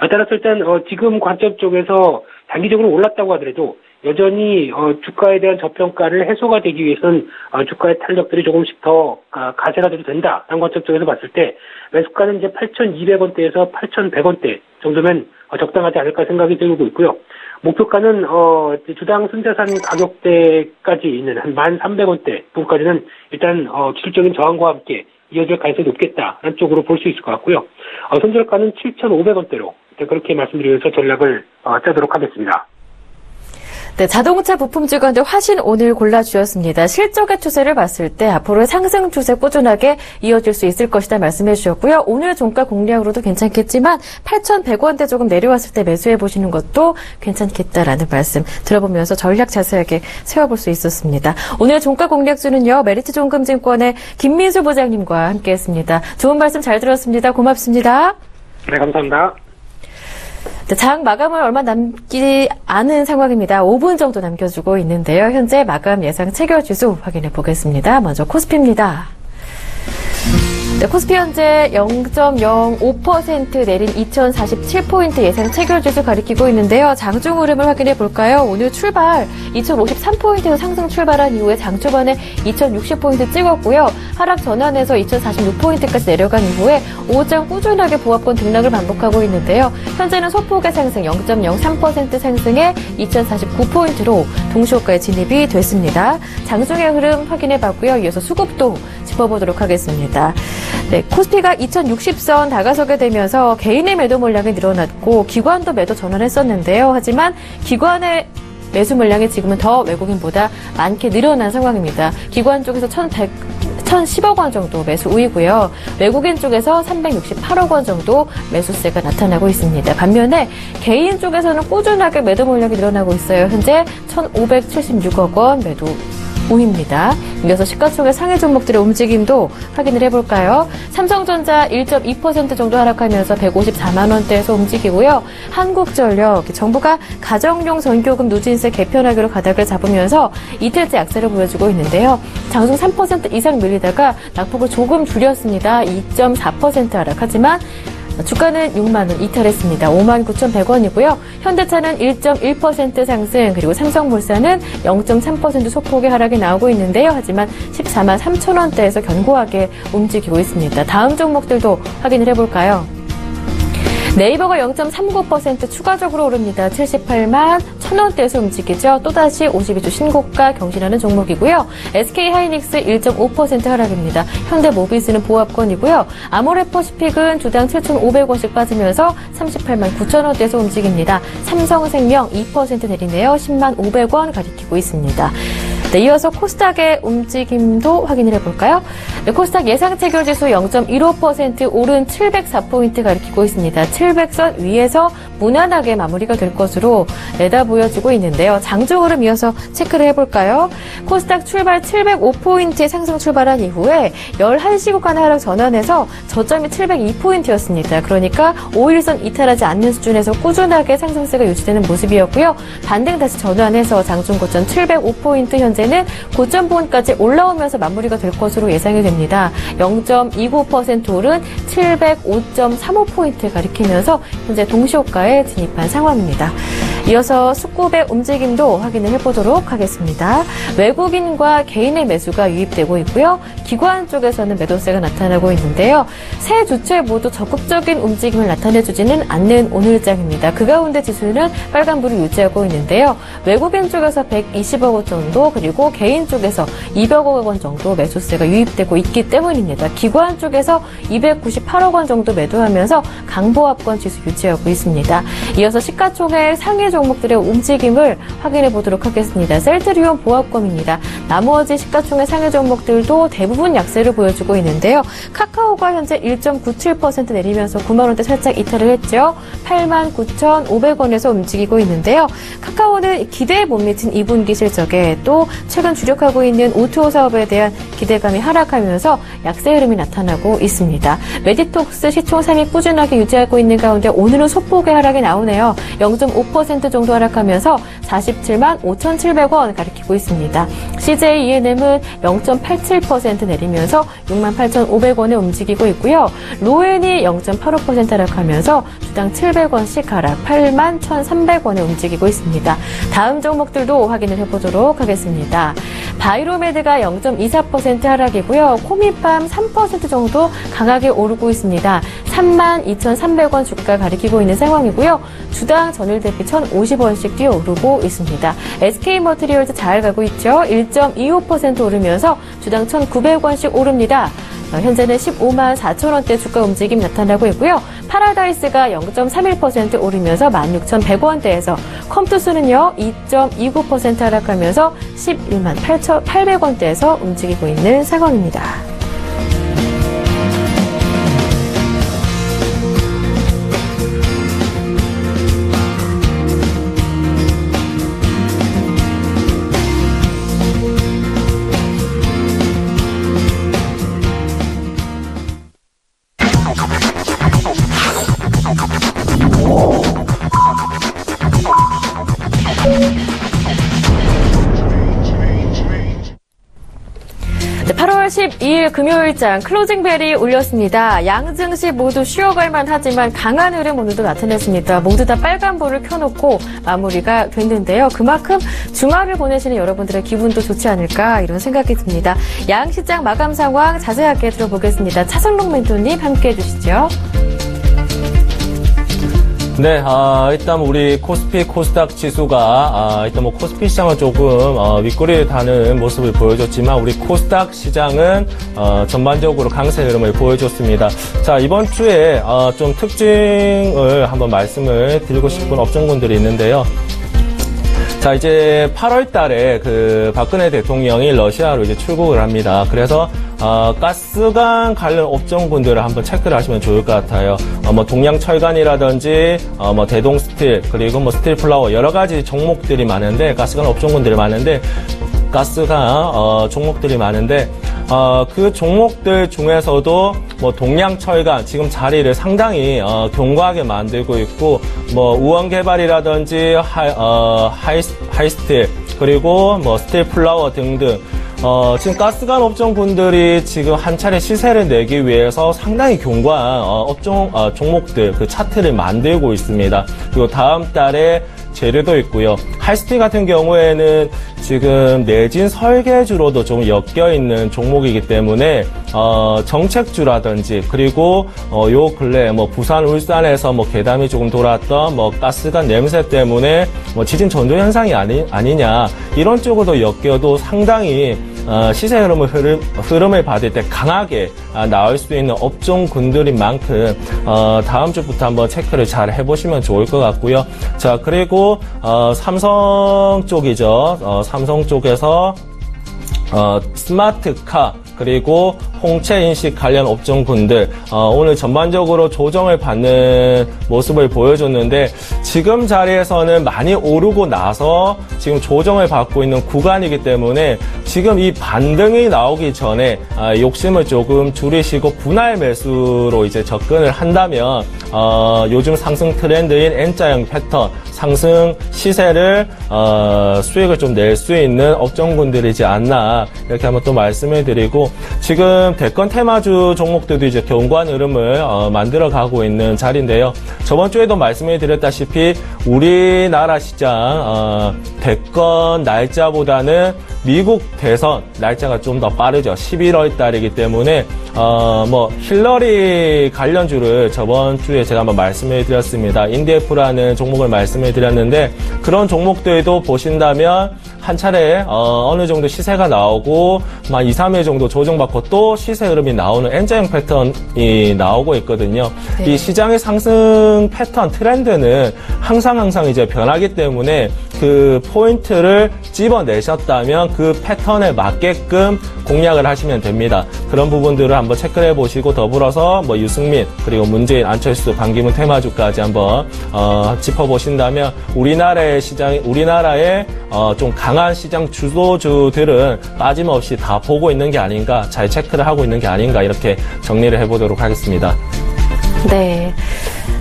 따라서 일단 지금 관점 쪽에서 단기적으로 올랐다고 하더라도 여전히 주가에 대한 저평가를 해소가 되기 위해서는 주가의 탄력들이 조금씩 더 가세가 돼도 된다라는 관점 쪽에서 봤을 때 매수가는 이제 8,200원대에서 8,100원대 정도면 적당하지 않을까 생각이 들고 있고요. 목표가는 주당 순자산 가격대까지 있는 한 1,300원대 부분까지는 일단 기술적인 저항과 함께 이어질 가능성이 높겠다라는 쪽으로 볼 수 있을 것 같고요. 손절가는 7,500원대로 그렇게 말씀드리면서 전략을 짜도록 하겠습니다. 네, 자동차 부품주 가운데 화신 오늘 골라주셨습니다. 실적의 추세를 봤을 때 앞으로 상승 추세 꾸준하게 이어질 수 있을 것이다 말씀해 주셨고요. 오늘 종가 공략으로도 괜찮겠지만 8,100원대 조금 내려왔을 때 매수해 보시는 것도 괜찮겠다라는 말씀 들어보면서 전략 자세하게 세워볼 수 있었습니다. 오늘 종가 공략주는요. 메리트종금증권의 김민수 부장님과 함께했습니다. 좋은 말씀 잘 들었습니다. 고맙습니다. 네, 감사합니다. 장 마감을 얼마 남지 않은 상황입니다. 5분 정도 남겨주고 있는데요. 현재 마감 예상 체결지수 확인해 보겠습니다. 먼저 코스피입니다. 네, 코스피 현재 0.05% 내린 2047포인트 예상 체결지수 가리키고 있는데요. 장중 흐름을 확인해 볼까요? 오늘 출발 2053포인트에서 상승 출발한 이후에 장 초반에 2060포인트 찍었고요. 하락 전환해서 2046포인트까지 내려간 이후에 오전 꾸준하게 보합권 등락을 반복하고 있는데요. 현재는 소폭의 상승 0.03% 상승에 2049포인트로 동시호가에 진입이 됐습니다. 장중의 흐름 확인해 봤고요. 이어서 수급도 짚어보도록 하겠습니다. 네, 코스피가 2060선 다가서게 되면서 개인의 매도 물량이 늘어났고 기관도 매도 전환했었는데요. 하지만 기관의 매수 물량이 지금은 더 외국인보다 많게 늘어난 상황입니다. 기관 쪽에서 1,010억 원 정도 매수 우위고요. 외국인 쪽에서 368억 원 정도 매수세가 나타나고 있습니다. 반면에 개인 쪽에서는 꾸준하게 매도 물량이 늘어나고 있어요. 현재 1,576억 원 매도 5입니다. 이어서 시가총액 상위 종목들의 움직임도 확인을 해볼까요? 삼성전자 1.2% 정도 하락하면서 154만 원대에서 움직이고요. 한국전력, 정부가 가정용 전기요금 누진세 개편하기로 가닥을 잡으면서 이틀째 약세를 보여주고 있는데요. 장중 3% 이상 밀리다가 낙폭을 조금 줄였습니다. 2.4% 하락하지만 주가는 6만 원 이탈했습니다. 59,100원이고요. 현대차는 1.1% 상승, 그리고 삼성물산은 0.3% 소폭의 하락이 나오고 있는데요. 하지만 14만 3천 원대에서 견고하게 움직이고 있습니다. 다음 종목들도 확인을 해볼까요? 네이버가 0.39% 추가적으로 오릅니다. 78만 1,000원대에서 움직이죠. 또다시 52주 신고가 경신하는 종목이고요. SK하이닉스 1.5% 하락입니다. 현대모비스는 보합권이고요. 아모레퍼시픽은 주당 7,500원씩 빠지면서 38만 9,000원대에서 움직입니다. 삼성생명 2% 내리네요. 10만 500원 가리키고 있습니다. 네, 이어서 코스닥의 움직임도 확인을 해볼까요? 네, 코스닥 예상체결지수 0.15% 오른 704포인트 가리키고 있습니다. 700선 위에서 무난하게 마무리가 될 것으로 내다 보여지고 있는데요. 장중 흐름 이어서 체크를 해볼까요? 코스닥 출발 705포인트의 상승 출발한 이후에 11시 구간 하락 전환해서 저점이 702포인트였습니다. 그러니까 5일선 이탈하지 않는 수준에서 꾸준하게 상승세가 유지되는 모습이었고요. 반등 다시 전환해서 장중 고점 705포인트 현재는 고점 부분까지 올라오면서 마무리가 될 것으로 예상이 됩니다. 0.29% 오른 705.35포인트 가리키면서 현재 동시호가에 진입한 상황입니다. 이어서 수급의 움직임도 확인을 해보도록 하겠습니다. 외국인과 개인의 매수가 유입되고 있고요. 기관 쪽에서는 매도세가 나타나고 있는데요. 세 주체 모두 적극적인 움직임을 나타내주지는 않는 오늘장입니다. 그 가운데 지수는 빨간불을 유지하고 있는데요. 외국인 쪽에서 120억 원 정도, 그리고 개인 쪽에서 200억 원 정도 매수세가 유입되고 있기 때문입니다. 기관 쪽에서 298억 원 정도 매도하면서 강보합권 지수 유지하고 있습니다. 이어서 시가총액 상위 종목들의 움직임을 확인해 보도록 하겠습니다. 셀트리온 보합권입니다. 나머지 시가총액 상위 종목들도 대부분 약세를 보여주고 있는데요. 카카오가 현재 1.97% 내리면서 9만 원대 살짝 이탈을 했죠. 89,500원에서 움직이고 있는데요. 카카오는 기대에 못 미친 2분기 실적에 또 최근 주력하고 있는 O2O 사업에 대한 기대감이 하락하면서 약세 흐름이 나타나고 있습니다. 메디톡스 시총 3위 꾸준하게 유지하고 있는 가운데 오늘은 소폭의 하락이 나오네요. 0.5% 정도 하락하면서 47만 5,700원 가리키고 있습니다. CJ ENM은 0.87% 내리면서 6만 8,500원에 움직이고 있고요. 로엔이 0.85% 하락하면서 주당 700원씩 하락 8만 1,300원에 움직이고 있습니다. 다음 종목들도 확인을 해보도록 하겠습니다. 바이로메드가 0.24% 하락이고요. 코미팜 3% 정도 강하게 오르고 있습니다. 3만 2,300원 주가 가리키고 있는 상황이고요. 주당 전일 대비 1,050원씩 뛰어오르고 있습니다. SK머티리얼즈 잘 가고 있죠. 1.25% 오르면서 주당 1,900원씩 오릅니다. 현재는 15만 4천 원대 주가 움직임 나타나고 있고요. 파라다이스가 0.31% 오르면서 16,100원대에서 컴투스는요 2.29% 하락하면서 11만 8,800원대에서 움직이고 있는 상황입니다. 네, 8월 12일 금요일장 클로징벨이 울렸습니다. 양증시 모두 쉬어갈만 하지만 강한 흐름 오늘도 나타냈습니다. 모두 다 빨간불을 켜놓고 마무리가 됐는데요. 그만큼 주말을 보내시는 여러분들의 기분도 좋지 않을까 이런 생각이 듭니다. 양시장 마감 상황 자세하게 들어보겠습니다. 차성록 멘토님 함께해 주시죠. 네, 일단 우리 코스피, 코스닥 지수가, 일단 코스피 시장은 조금, 윗꼬리를 다는 모습을 보여줬지만, 우리 코스닥 시장은, 전반적으로 강세 흐름을 보여줬습니다. 자, 이번 주에, 좀 특징을 한번 말씀을 드리고 싶은 업종군들이 있는데요. 자, 이제 8월 달에 박근혜 대통령이 러시아로 이제 출국을 합니다. 그래서, 가스관 관련 업종군들을 한번 체크를 하시면 좋을 것 같아요. 동양철강이라든지, 대동스틸, 그리고 스틸플라워, 여러 가지 종목들이 많은데, 가스관 업종군들이 많은데, 가스가 종목들이 많은데 그 종목들 중에서도 뭐 동양철강 지금 자리를 상당히 견고하게 만들고 있고 뭐 우원개발이라든지 하이스틸 그리고 뭐 스틸플라워 등등 지금 가스관 업종군들이 지금 한 차례 시세를 내기 위해서 상당히 견고한 종목들 그 차트를 만들고 있습니다. 그리고 다음 달에 재료도 있고요. 하이스틸 같은 경우에는 지금 내진 설계주로도 좀 엮여있는 종목이기 때문에 정책주라든지 그리고 요 근래 뭐 부산 울산에서 뭐 괴담이 조금 돌았던 뭐 가스관 냄새 때문에 뭐 지진 전조 현상이 아니냐 이런 쪽으로도 엮여도 상당히 시세 흐름을 받을 때 강하게 나올 수 있는 업종군들인 만큼 다음 주부터 한번 체크를 잘 해보시면 좋을 것 같고요. 자, 그리고 삼성 쪽이죠. 삼성 쪽에서 스마트카 그리고 홍채 인식 관련 업종군들 오늘 전반적으로 조정을 받는 모습을 보여줬는데 지금 자리에서는 많이 오르고 나서 지금 조정을 받고 있는 구간이기 때문에 지금 이 반등이 나오기 전에 욕심을 조금 줄이시고 분할 매수로 이제 접근을 한다면 요즘 상승 트렌드인 N자형 패턴 상승 시세를 수익을 좀 낼 수 있는 업종군들이지 않나 이렇게 한번 또 말씀을 드리고 지금 대권 테마주 종목들도 이제 견고한 흐름을 만들어 가고 있는 자리인데요. 저번 주에도 말씀을 드렸다시피 우리나라 시장 대권 날짜보다는 미국 대선 날짜가 좀 더 빠르죠. 11월 달이기 때문에 뭐 힐러리 관련주를 저번 주에 제가 한번 말씀을 드렸습니다. 인디에프라는 종목을 말씀을 드렸는데 그런 종목들도 보신다면 한 차례 어느 정도 시세가 나오고 한 2, 3일 정도 조정받고 또 시세 흐름이 나오는 N자형 패턴이 나오고 있거든요. 네. 이 시장의 상승 패턴 트렌드는 항상 이제 변하기 때문에 그 포인트를 집어내셨다면 그 패턴에 맞게끔 공략을 하시면 됩니다. 그런 부분들을 한번 체크를 해보시고 더불어서 뭐 유승민 그리고 문재인, 안철수, 반기문 테마주까지 한번 짚어보신다면 우리나라의 좀 강한 시장 주도주들은 빠짐없이 다 보고 있는 게 아닌가, 잘 체크를 하고 있는 게 아닌가 이렇게 정리를 해보도록 하겠습니다. 네.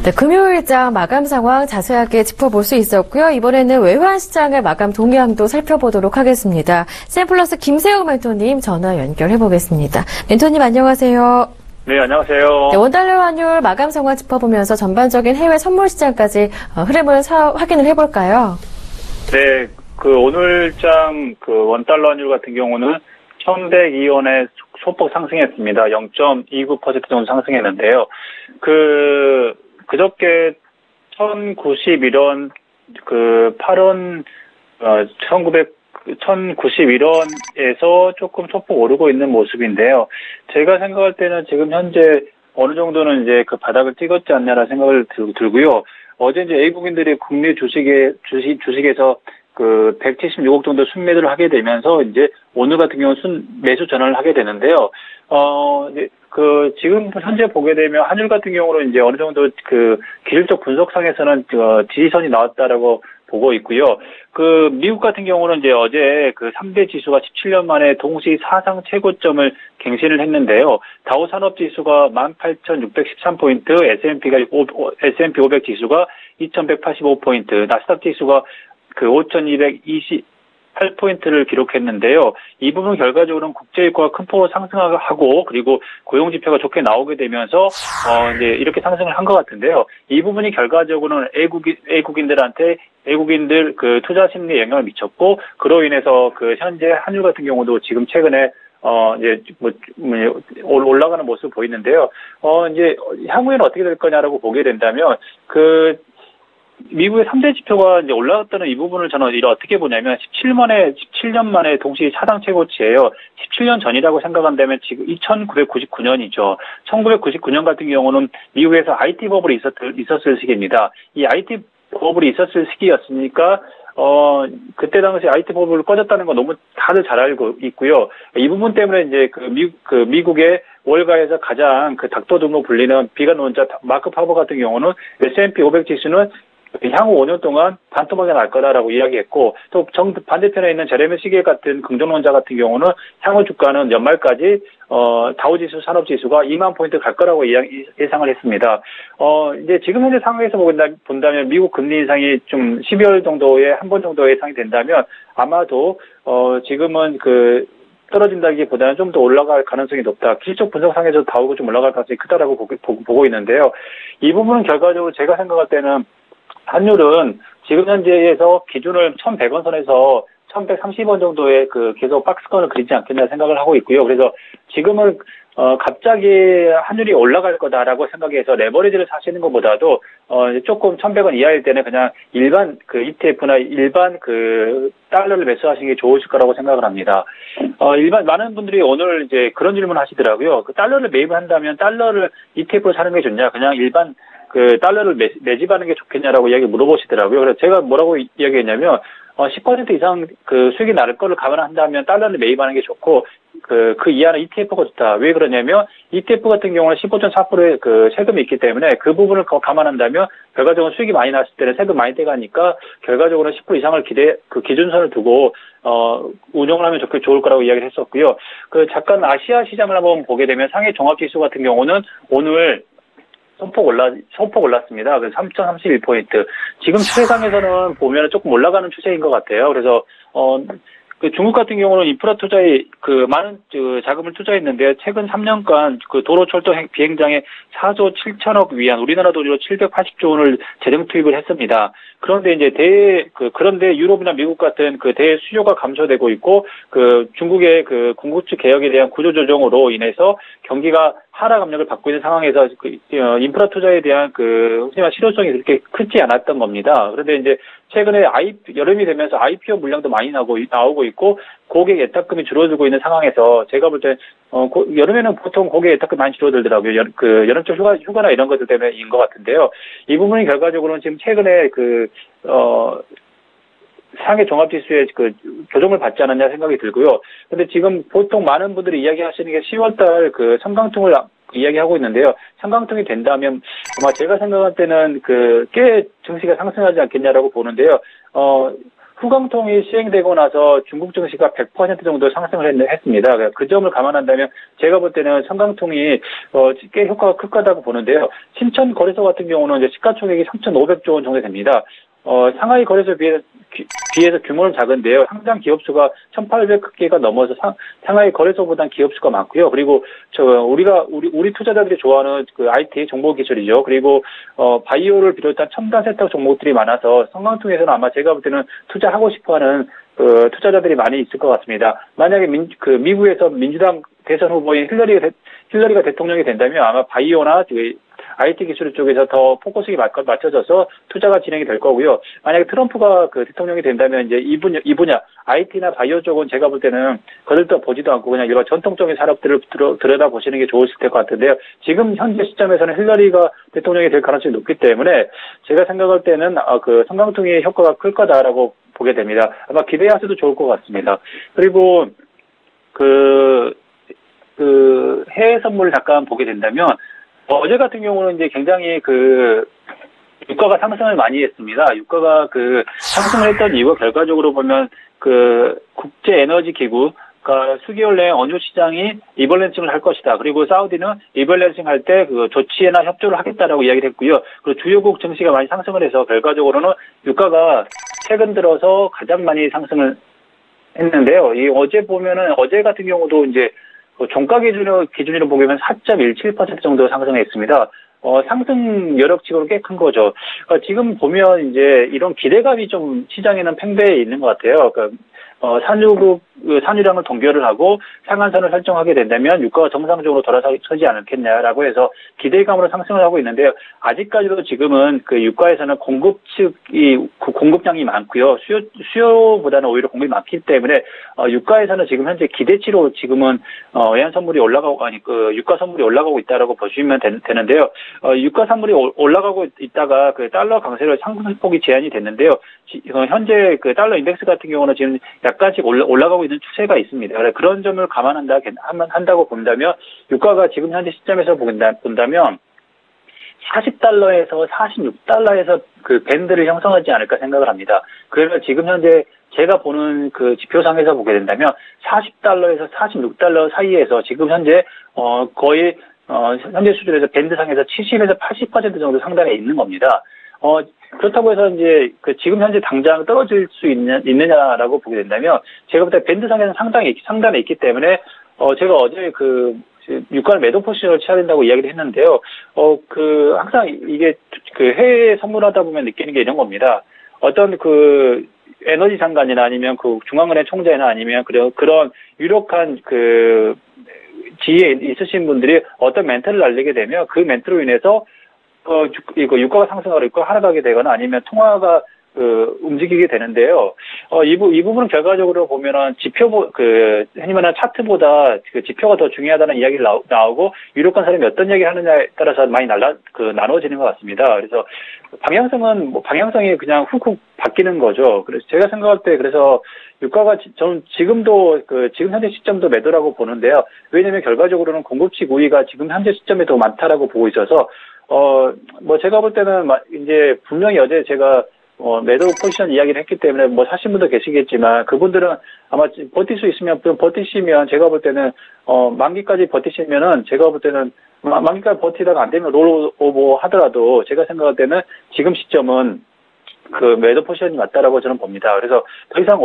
네, 금요일장 마감 상황 자세하게 짚어볼 수 있었고요. 이번에는 외환 시장의 마감 동향도 살펴보도록 하겠습니다. 샘플러스 김세우 멘토님 전화 연결해 보겠습니다. 멘토님 안녕하세요. 네, 안녕하세요. 네, 원달러 환율 마감 상황 짚어보면서 전반적인 해외 선물 시장까지 흐름을 확인을 해볼까요? 네, 오늘장 원달러 환율 같은 경우는 1102원에 소폭 상승했습니다. 0.29% 정도 상승했는데요. 그저께 1091원, 1091원에서 조금 소폭 오르고 있는 모습인데요. 제가 생각할 때는 지금 현재 어느 정도는 이제 그 바닥을 찍었지 않냐라는 생각을 들고요. 어제 이제 외국인들이 국내 주식에서 176억 정도 순매도를 하게 되면서 이제 오늘 같은 경우는 매수 전환을 하게 되는데요. 지금 현재 보게 되면 한율 같은 경우는 이제 어느 정도 기술적 분석상에서는 지지선이 나왔다라고 보고 있고요. 미국 같은 경우는 이제 어제 3대 지수가 17년 만에 동시 사상 최고점을 갱신을 했는데요. 다우 산업 지수가 18,613포인트, S&P 500 지수가 2,185포인트, 나스닥 지수가 5,228포인트를 기록했는데요. 이 부분 결과적으로는 국제유가가 큰 폭으로 상승하고 그리고 고용지표가 좋게 나오게 되면서 이제 이렇게 상승을 한 것 같은데요. 이 부분이 결과적으로는 외국인들 투자 심리에 영향을 미쳤고 그로 인해서 현재 한율 같은 경우도 지금 최근에 이제 올라가는 모습을 보이는데요. 이제 향후에는 어떻게 될 거냐라고 보게 된다면 미국의 3대 지표가 이제 올라갔다는 이 부분을 저는 어떻게 보냐면 17년 만에 동시 사상 최고치예요. 17년 전이라고 생각한다면 지금 1999년이죠. 1999년 같은 경우는 미국에서 IT 버블이 있었을 시기입니다. 이 IT 버블이 있었을 시기였으니까 그때 당시 IT 버블 꺼졌다는 거 너무 다들 잘 알고 있고요. 이 부분 때문에 이제 미국의 월가에서 가장 닥터둠으로 불리는 비관론자 마크 파버 같은 경우는 S&P 500 지수는 향후 5년 동안 반토막이 날 거다라고 이야기했고 또 반대편에 있는 제레미 시겔 같은 긍정론자 같은 경우는 향후 주가는 연말까지 다우지수 산업지수가 2만 포인트 갈 거라고 예상을 했습니다. 이제 지금 현재 상황에서 본다면 미국 금리 인상이 좀 12월 정도에 한 번 정도 예상이 된다면 아마도 지금은 떨어진다기보다는 좀 더 올라갈 가능성이 높다. 기술적 분석상에서 다우가 좀 올라갈 가능성이 크다라고 보고 있는데요. 이 부분은 결과적으로 제가 생각할 때는 환율은 지금 현재에서 기준을 1,100원 선에서 1,130원 정도의 계속 박스권을 그리지 않겠나 생각을 하고 있고요. 그래서 지금은 갑자기 환율이 올라갈 거다라고 생각해서 레버리지를 사시는 것보다도 조금 1,100원 이하일 때는 그냥 일반 ETF나 일반 달러를 매수하시는 게 좋으실 거라고 생각을 합니다. 많은 분들이 오늘 이제 그런 질문을 하시더라고요. 달러를 매입을 한다면 달러를 ETF로 사는 게 좋냐? 그냥 일반 달러를 매집하는 게 좋겠냐라고 이야기 물어보시더라고요. 그래서 제가 뭐라고 이야기했냐면 10% 이상 수익이 나를 거를 감안한다면 달러를 매입하는 게 좋고 그 이하는 ETF가 좋다. 왜 그러냐면 ETF 같은 경우는 15.4%의 세금이 있기 때문에 그 부분을 감안한다면 결과적으로 수익이 많이 났을 때는 세금 많이 떼가니까 결과적으로 10% 이상을 기준선을 두고 운영을 하면 좋을 거라고 이야기를 했었고요. 잠깐 아시아 시장을 한번 보게 되면 상해 종합지수 같은 경우는 오늘 소폭 올랐습니다. 그래서 3.31포인트. 지금 추세상에서는 보면 조금 올라가는 추세인 것 같아요. 그래서, 중국 같은 경우는 인프라 투자에 많은 자금을 투자했는데 최근 3년간 도로철도 비행장에 4조 7천억 위안, 우리나라 돈으로 780조 원을 재정 투입을 했습니다. 그런데 이제 그런데 유럽이나 미국 같은 대 수요가 감소되고 있고 중국의 공급체 개혁에 대한 구조 조정으로 인해서 경기가 하락 압력을 받고 있는 상황에서 인프라 투자에 대한 흔히 말 실효성이 그렇게 크지 않았던 겁니다. 그런데 이제 최근에 여름이 되면서 IPO 물량도 많이 나오고 있고 고객 예탁금이 줄어들고 있는 상황에서 제가 볼 때 여름에는 보통 고객 예탁금 많이 줄어들더라고요. 여름철 휴가나 이런 것들 때문에인 것 같은데요. 이 부분이 결과적으로는 지금 최근에 상해 종합지수에 조정을 받지 않았냐 생각이 들고요. 근데 지금 보통 많은 분들이 이야기하시는 게 10월달 삼강통을 이야기하고 있는데요. 삼강통이 된다면 아마 제가 생각할 때는 꽤 증시가 상승하지 않겠냐라고 보는데요. 후강통이 시행되고 나서 중국 증시가 100% 정도 상승을 했습니다. 그 점을 감안한다면 제가 볼 때는 삼강통이 꽤 효과가 클 거라고 보는데요. 신천 거래소 같은 경우는 이제 시가총액이 3,500조 원 정도 됩니다. 상하이 거래소에 비해서 규모는 작은데요. 상장 기업 수가 1,800개가 넘어서 상하이 거래소보다는 기업 수가 많고요. 그리고 우리 투자자들이 좋아하는 IT 정보 기술이죠. 그리고 바이오를 비롯한 첨단 세탁 종목들이 많아서 성강통에서는 아마 제가 볼 때는 투자하고 싶어하는 투자자들이 많이 있을 것 같습니다. 만약에 미국에서 민주당 대선 후보인 힐러리가 대통령이 된다면 아마 바이오나 IT 기술 쪽에서 더 포커스가 맞춰져서 투자가 진행이 될 거고요. 만약에 트럼프가 대통령이 된다면 이제 이 분야 IT나 바이오 쪽은 제가 볼 때는 거들떠 보지도 않고 그냥 일반 전통적인 산업들을 들여다 보시는 게 좋으실 것 같은데요. 지금 현재 시점에서는 힐러리가 대통령이 될 가능성이 높기 때문에 제가 생각할 때는 성강통의 효과가 클 거다라고 보게 됩니다. 아마 기대하셔도 좋을 것 같습니다. 그리고 해외 선물을 잠깐 보게 된다면 어제 같은 경우는 이제 굉장히 유가가 상승을 많이 했습니다. 유가가 상승을 했던 이유가 결과적으로 보면 국제 에너지 기구가 수개월 내에 원유 시장이 리밸런싱을 할 것이다. 그리고 사우디는 리밸런싱 할 때 조치에나 협조를 하겠다라고 이야기를 했고요. 그리고 주요국 증시가 많이 상승을 해서 결과적으로는 유가가 최근 들어서 가장 많이 상승을 했는데요. 어제 같은 경우도 이제 종가 기준으로 보면 4.17% 정도 상승했습니다. 상승 여력치고는 꽤 큰 거죠. 지금 보면 이제 이런 기대감이 좀 시장에는 팽배해 있는 것 같아요. 산유량을 동결을 하고 상한선을 설정하게 된다면 유가가 정상적으로 돌아서지 않겠냐라고 해서 기대감으로 상승을 하고 있는데요. 아직까지도 지금은 유가에서는 공급량이 많고요. 수요보다는 오히려 공급이 많기 때문에 유가에서는 지금 현재 기대치로 지금은 외환 선물이 유가 선물이 올라가고 있다라고 보시면 되는데요. 유가 선물이 올라가고 있다가 달러 강세로 상승폭이 제한이 됐는데요. 현재 달러 인덱스 같은 경우는 지금 약간씩 올라가고 있는 추세가 있습니다. 그런 점을 감안한다고 본다면 유가가 지금 현재 시점에서 본다면 40달러에서 46달러에서 그 밴드를 형성하지 않을까 생각을 합니다. 그러면 지금 현재 제가 보는 그 지표상에서 보게 된다면 40달러에서 46달러 사이에서 지금 현재 거의 현재 수준에서 밴드상에서 70에서 80% 정도 상단에 있는 겁니다. 그렇다고 해서 이제 그 지금 현재 당장 떨어질 수 있느냐라고 보게 된다면 제가 볼 때 밴드상에는 상단에 있기 때문에 제가 어제 그 유가를 매도 포지션을 취해야 된다고 이야기를 했는데요. 항상 이게 그 해외에 선물하다 보면 느끼는 게 이런 겁니다. 어떤 그 에너지 장관이나 아니면 그 중앙은행 총재나 아니면 그런 유력한 그 지위에 있으신 분들이 어떤 멘트를 날리게 되면 그 멘트로 인해서 이거 유가가 상승하고 있고 하락하게 되거나 아니면 통화가 움직이게 되는데요. 이 부분은 결과적으로 보면은 흔히 말하는 차트보다 그 지표가 더 중요하다는 이야기를 나오고, 유력한 사람이 어떤 이야기를 하느냐에 따라서 많이 나눠지는 것 같습니다. 그래서 방향성이 그냥 훅훅 바뀌는 거죠. 그래서 제가 생각할 때, 그래서 유가가 저는 지금도 지금 현재 시점도 매도라고 보는데요. 왜냐면 결과적으로는 공급치 우위가 지금 현재 시점에 더 많다라고 보고 있어서, 제가 볼 때는 이제 분명히 어제 제가 매도 포지션 이야기를 했기 때문에 사신 분도 계시겠지만 그분들은 아마 버틸 수 있으면 버티시면 제가 볼 때는 만기까지 버티시면은 제가 볼 때는 만기까지 버티다가 안 되면 롤오버 하더라도 제가 생각할 때는 지금 시점은 그 매도 포지션이 맞다라고 저는 봅니다. 그래서 더 이상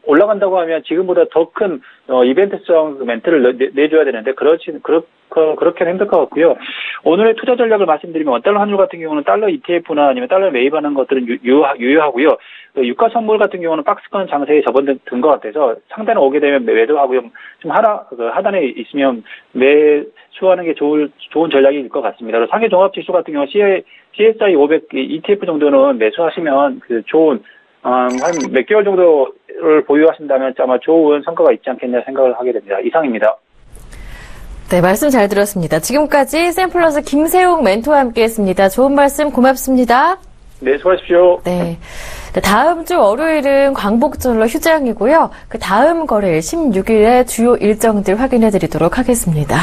올라간다고 하면 지금보다 더 큰 이벤트성 멘트를 내줘야 되는데 그렇게는 힘들 것 같고요. 오늘의 투자 전략을 말씀드리면 원달러 환율 같은 경우는 달러 ETF나 아니면 달러 매입하는 것들은 유효하고요. 유가 선물 같은 경우는 박스권 장세에 접어든 것 같아서 상단에 오게 되면 매도하고요. 좀 하단에 있으면 매수하는 게 좋은 전략일 것 같습니다. 그리고 상해 종합 지수 같은 경우 CSI 500 ETF 정도는 매수하시면 좋은 한 몇 개월 정도를 보유하신다면 아마 좋은 성과가 있지 않겠냐 생각을 하게 됩니다. 이상입니다. 네, 말씀 잘 들었습니다. 지금까지 샘플러스 김세웅 멘토와 함께했습니다. 좋은 말씀 고맙습니다. 네, 수고하십시오. 네. 다음 주 월요일은 광복절로 휴장이고요. 그 다음 거래일 16일에 주요 일정들 확인해 드리도록 하겠습니다.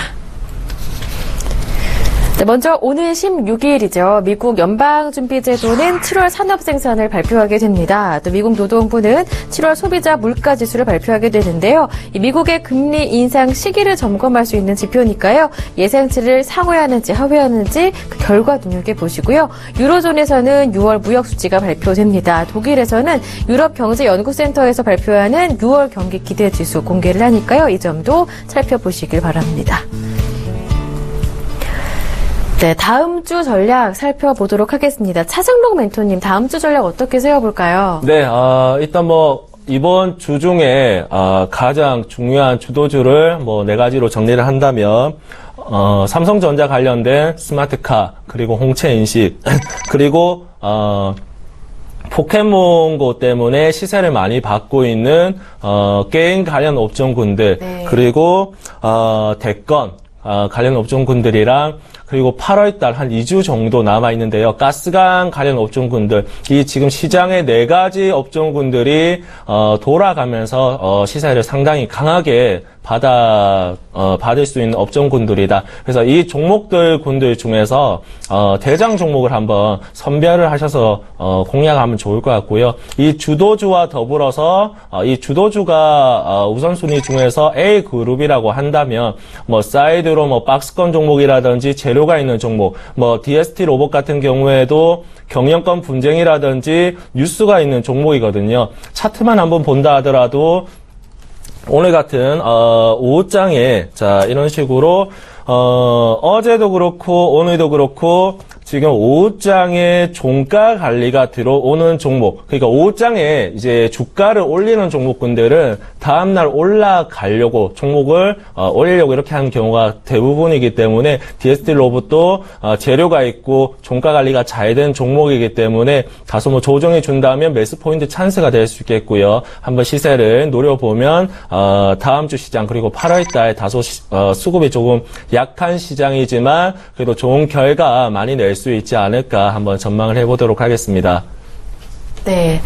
네, 먼저 오늘 16일이죠. 미국 연방준비제도는 7월 산업생산을 발표하게 됩니다. 또 미국 노동부는 7월 소비자 물가지수를 발표하게 되는데요. 이 미국의 금리 인상 시기를 점검할 수 있는 지표니까요. 예상치를 상회하는지 하회하는지 그 결과 눈여겨보시고요. 유로존에서는 6월 무역수지가 발표됩니다. 독일에서는 유럽경제연구센터에서 발표하는 6월 경기 기대지수 공개를 하니까요. 이 점도 살펴보시길 바랍니다. 네, 다음 주 전략 살펴보도록 하겠습니다. 차승록 멘토님, 다음 주 전략 어떻게 세워볼까요? 네, 일단 이번 주 중에, 가장 중요한 주도주를 4가지로 정리를 한다면, 삼성전자 관련된 스마트카, 그리고 홍채 인식, 그리고, 포켓몬고 때문에 시세를 많이 받고 있는, 게임 관련 업종군들, 네. 그리고, 대건, 관련 업종군들이랑 그리고 8월달 한 2주 정도 남아있는데요. 가스관 관련 업종군들, 이 지금 시장의 4가지 업종군들이 돌아가면서 시세를 상당히 강하게 받을 수 있는 업종군들이다. 그래서 이 군들 중에서 대장 종목을 한번 선별을 하셔서 공략하면 좋을 것 같고요. 이 주도주와 더불어서 이 주도주가 우선순위 중에서 A 그룹이라고 한다면 사이드로 박스권 종목이라든지 재료가 있는 종목, DST 로봇 같은 경우에도 경영권 분쟁이라든지 뉴스가 있는 종목이거든요. 차트만 한번 본다 하더라도 오늘 같은 오후장에 이런 식으로 어제도 그렇고 오늘도 그렇고 지금 오후장에 종가 관리가 들어오는 종목, 그러니까 오후장에 이제 주가를 올리는 종목군들은 다음날 올라가려고 종목을 올리려고 이렇게 하는 경우가 대부분이기 때문에 DST 로봇도 재료가 있고 종가 관리가 잘 된 종목이기 때문에 다소 조정이 준다면 매수 포인트 찬스가 될 수 있겠고요. 한번 시세를 노려보면 다음 주 시장 그리고 8월달 다소 수급이 조금 약한 시장이지만 그래도 좋은 결과 많이 낼 수 있지 않을까 한번 전망을 해보도록 하겠습니다. 네.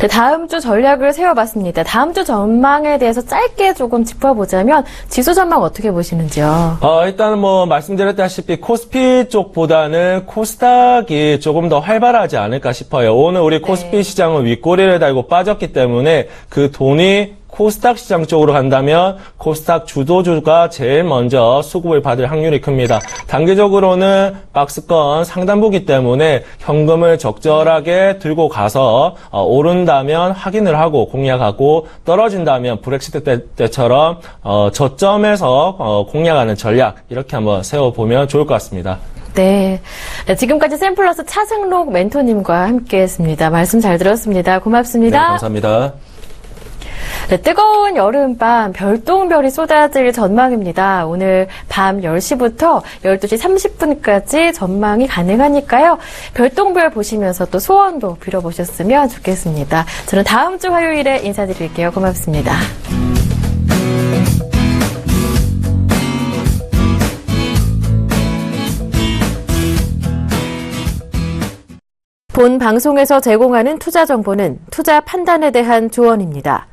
네, 다음 주 전략을 세워봤습니다. 다음 주 전망에 대해서 짧게 조금 짚어보자면 지수 전망 어떻게 보시는지요? 일단은 말씀드렸다시피 코스피 쪽보다는 코스닥이 조금 더 활발하지 않을까 싶어요. 오늘 우리 코스피 시장은 윗꼬리를 달고 빠졌기 때문에 그 돈이 코스닥 시장 쪽으로 간다면 코스닥 주도주가 제일 먼저 수급을 받을 확률이 큽니다. 단기적으로는 박스권 상단부기 때문에 현금을 적절하게 들고 가서 오른다면 확인을 하고 공략하고 떨어진다면 브렉시트 때처럼 저점에서 공략하는 전략 이렇게 한번 세워보면 좋을 것 같습니다. 네. 지금까지 샘플러스 차승록 멘토님과 함께했습니다. 말씀 잘 들었습니다. 고맙습니다. 네, 감사합니다. 네, 뜨거운 여름밤 별똥별이 쏟아질 전망입니다. 오늘 밤 10시부터 12시 30분까지 전망이 가능하니까요. 별똥별 보시면서 또 소원도 빌어보셨으면 좋겠습니다. 저는 다음 주 화요일에 인사드릴게요. 고맙습니다. 본 방송에서 제공하는 투자 정보는 투자 판단에 대한 조언입니다.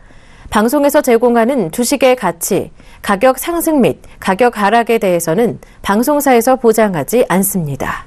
방송에서 제공하는 주식의 가치, 가격 상승 및 가격 하락에 대해서는 방송사에서 보장하지 않습니다.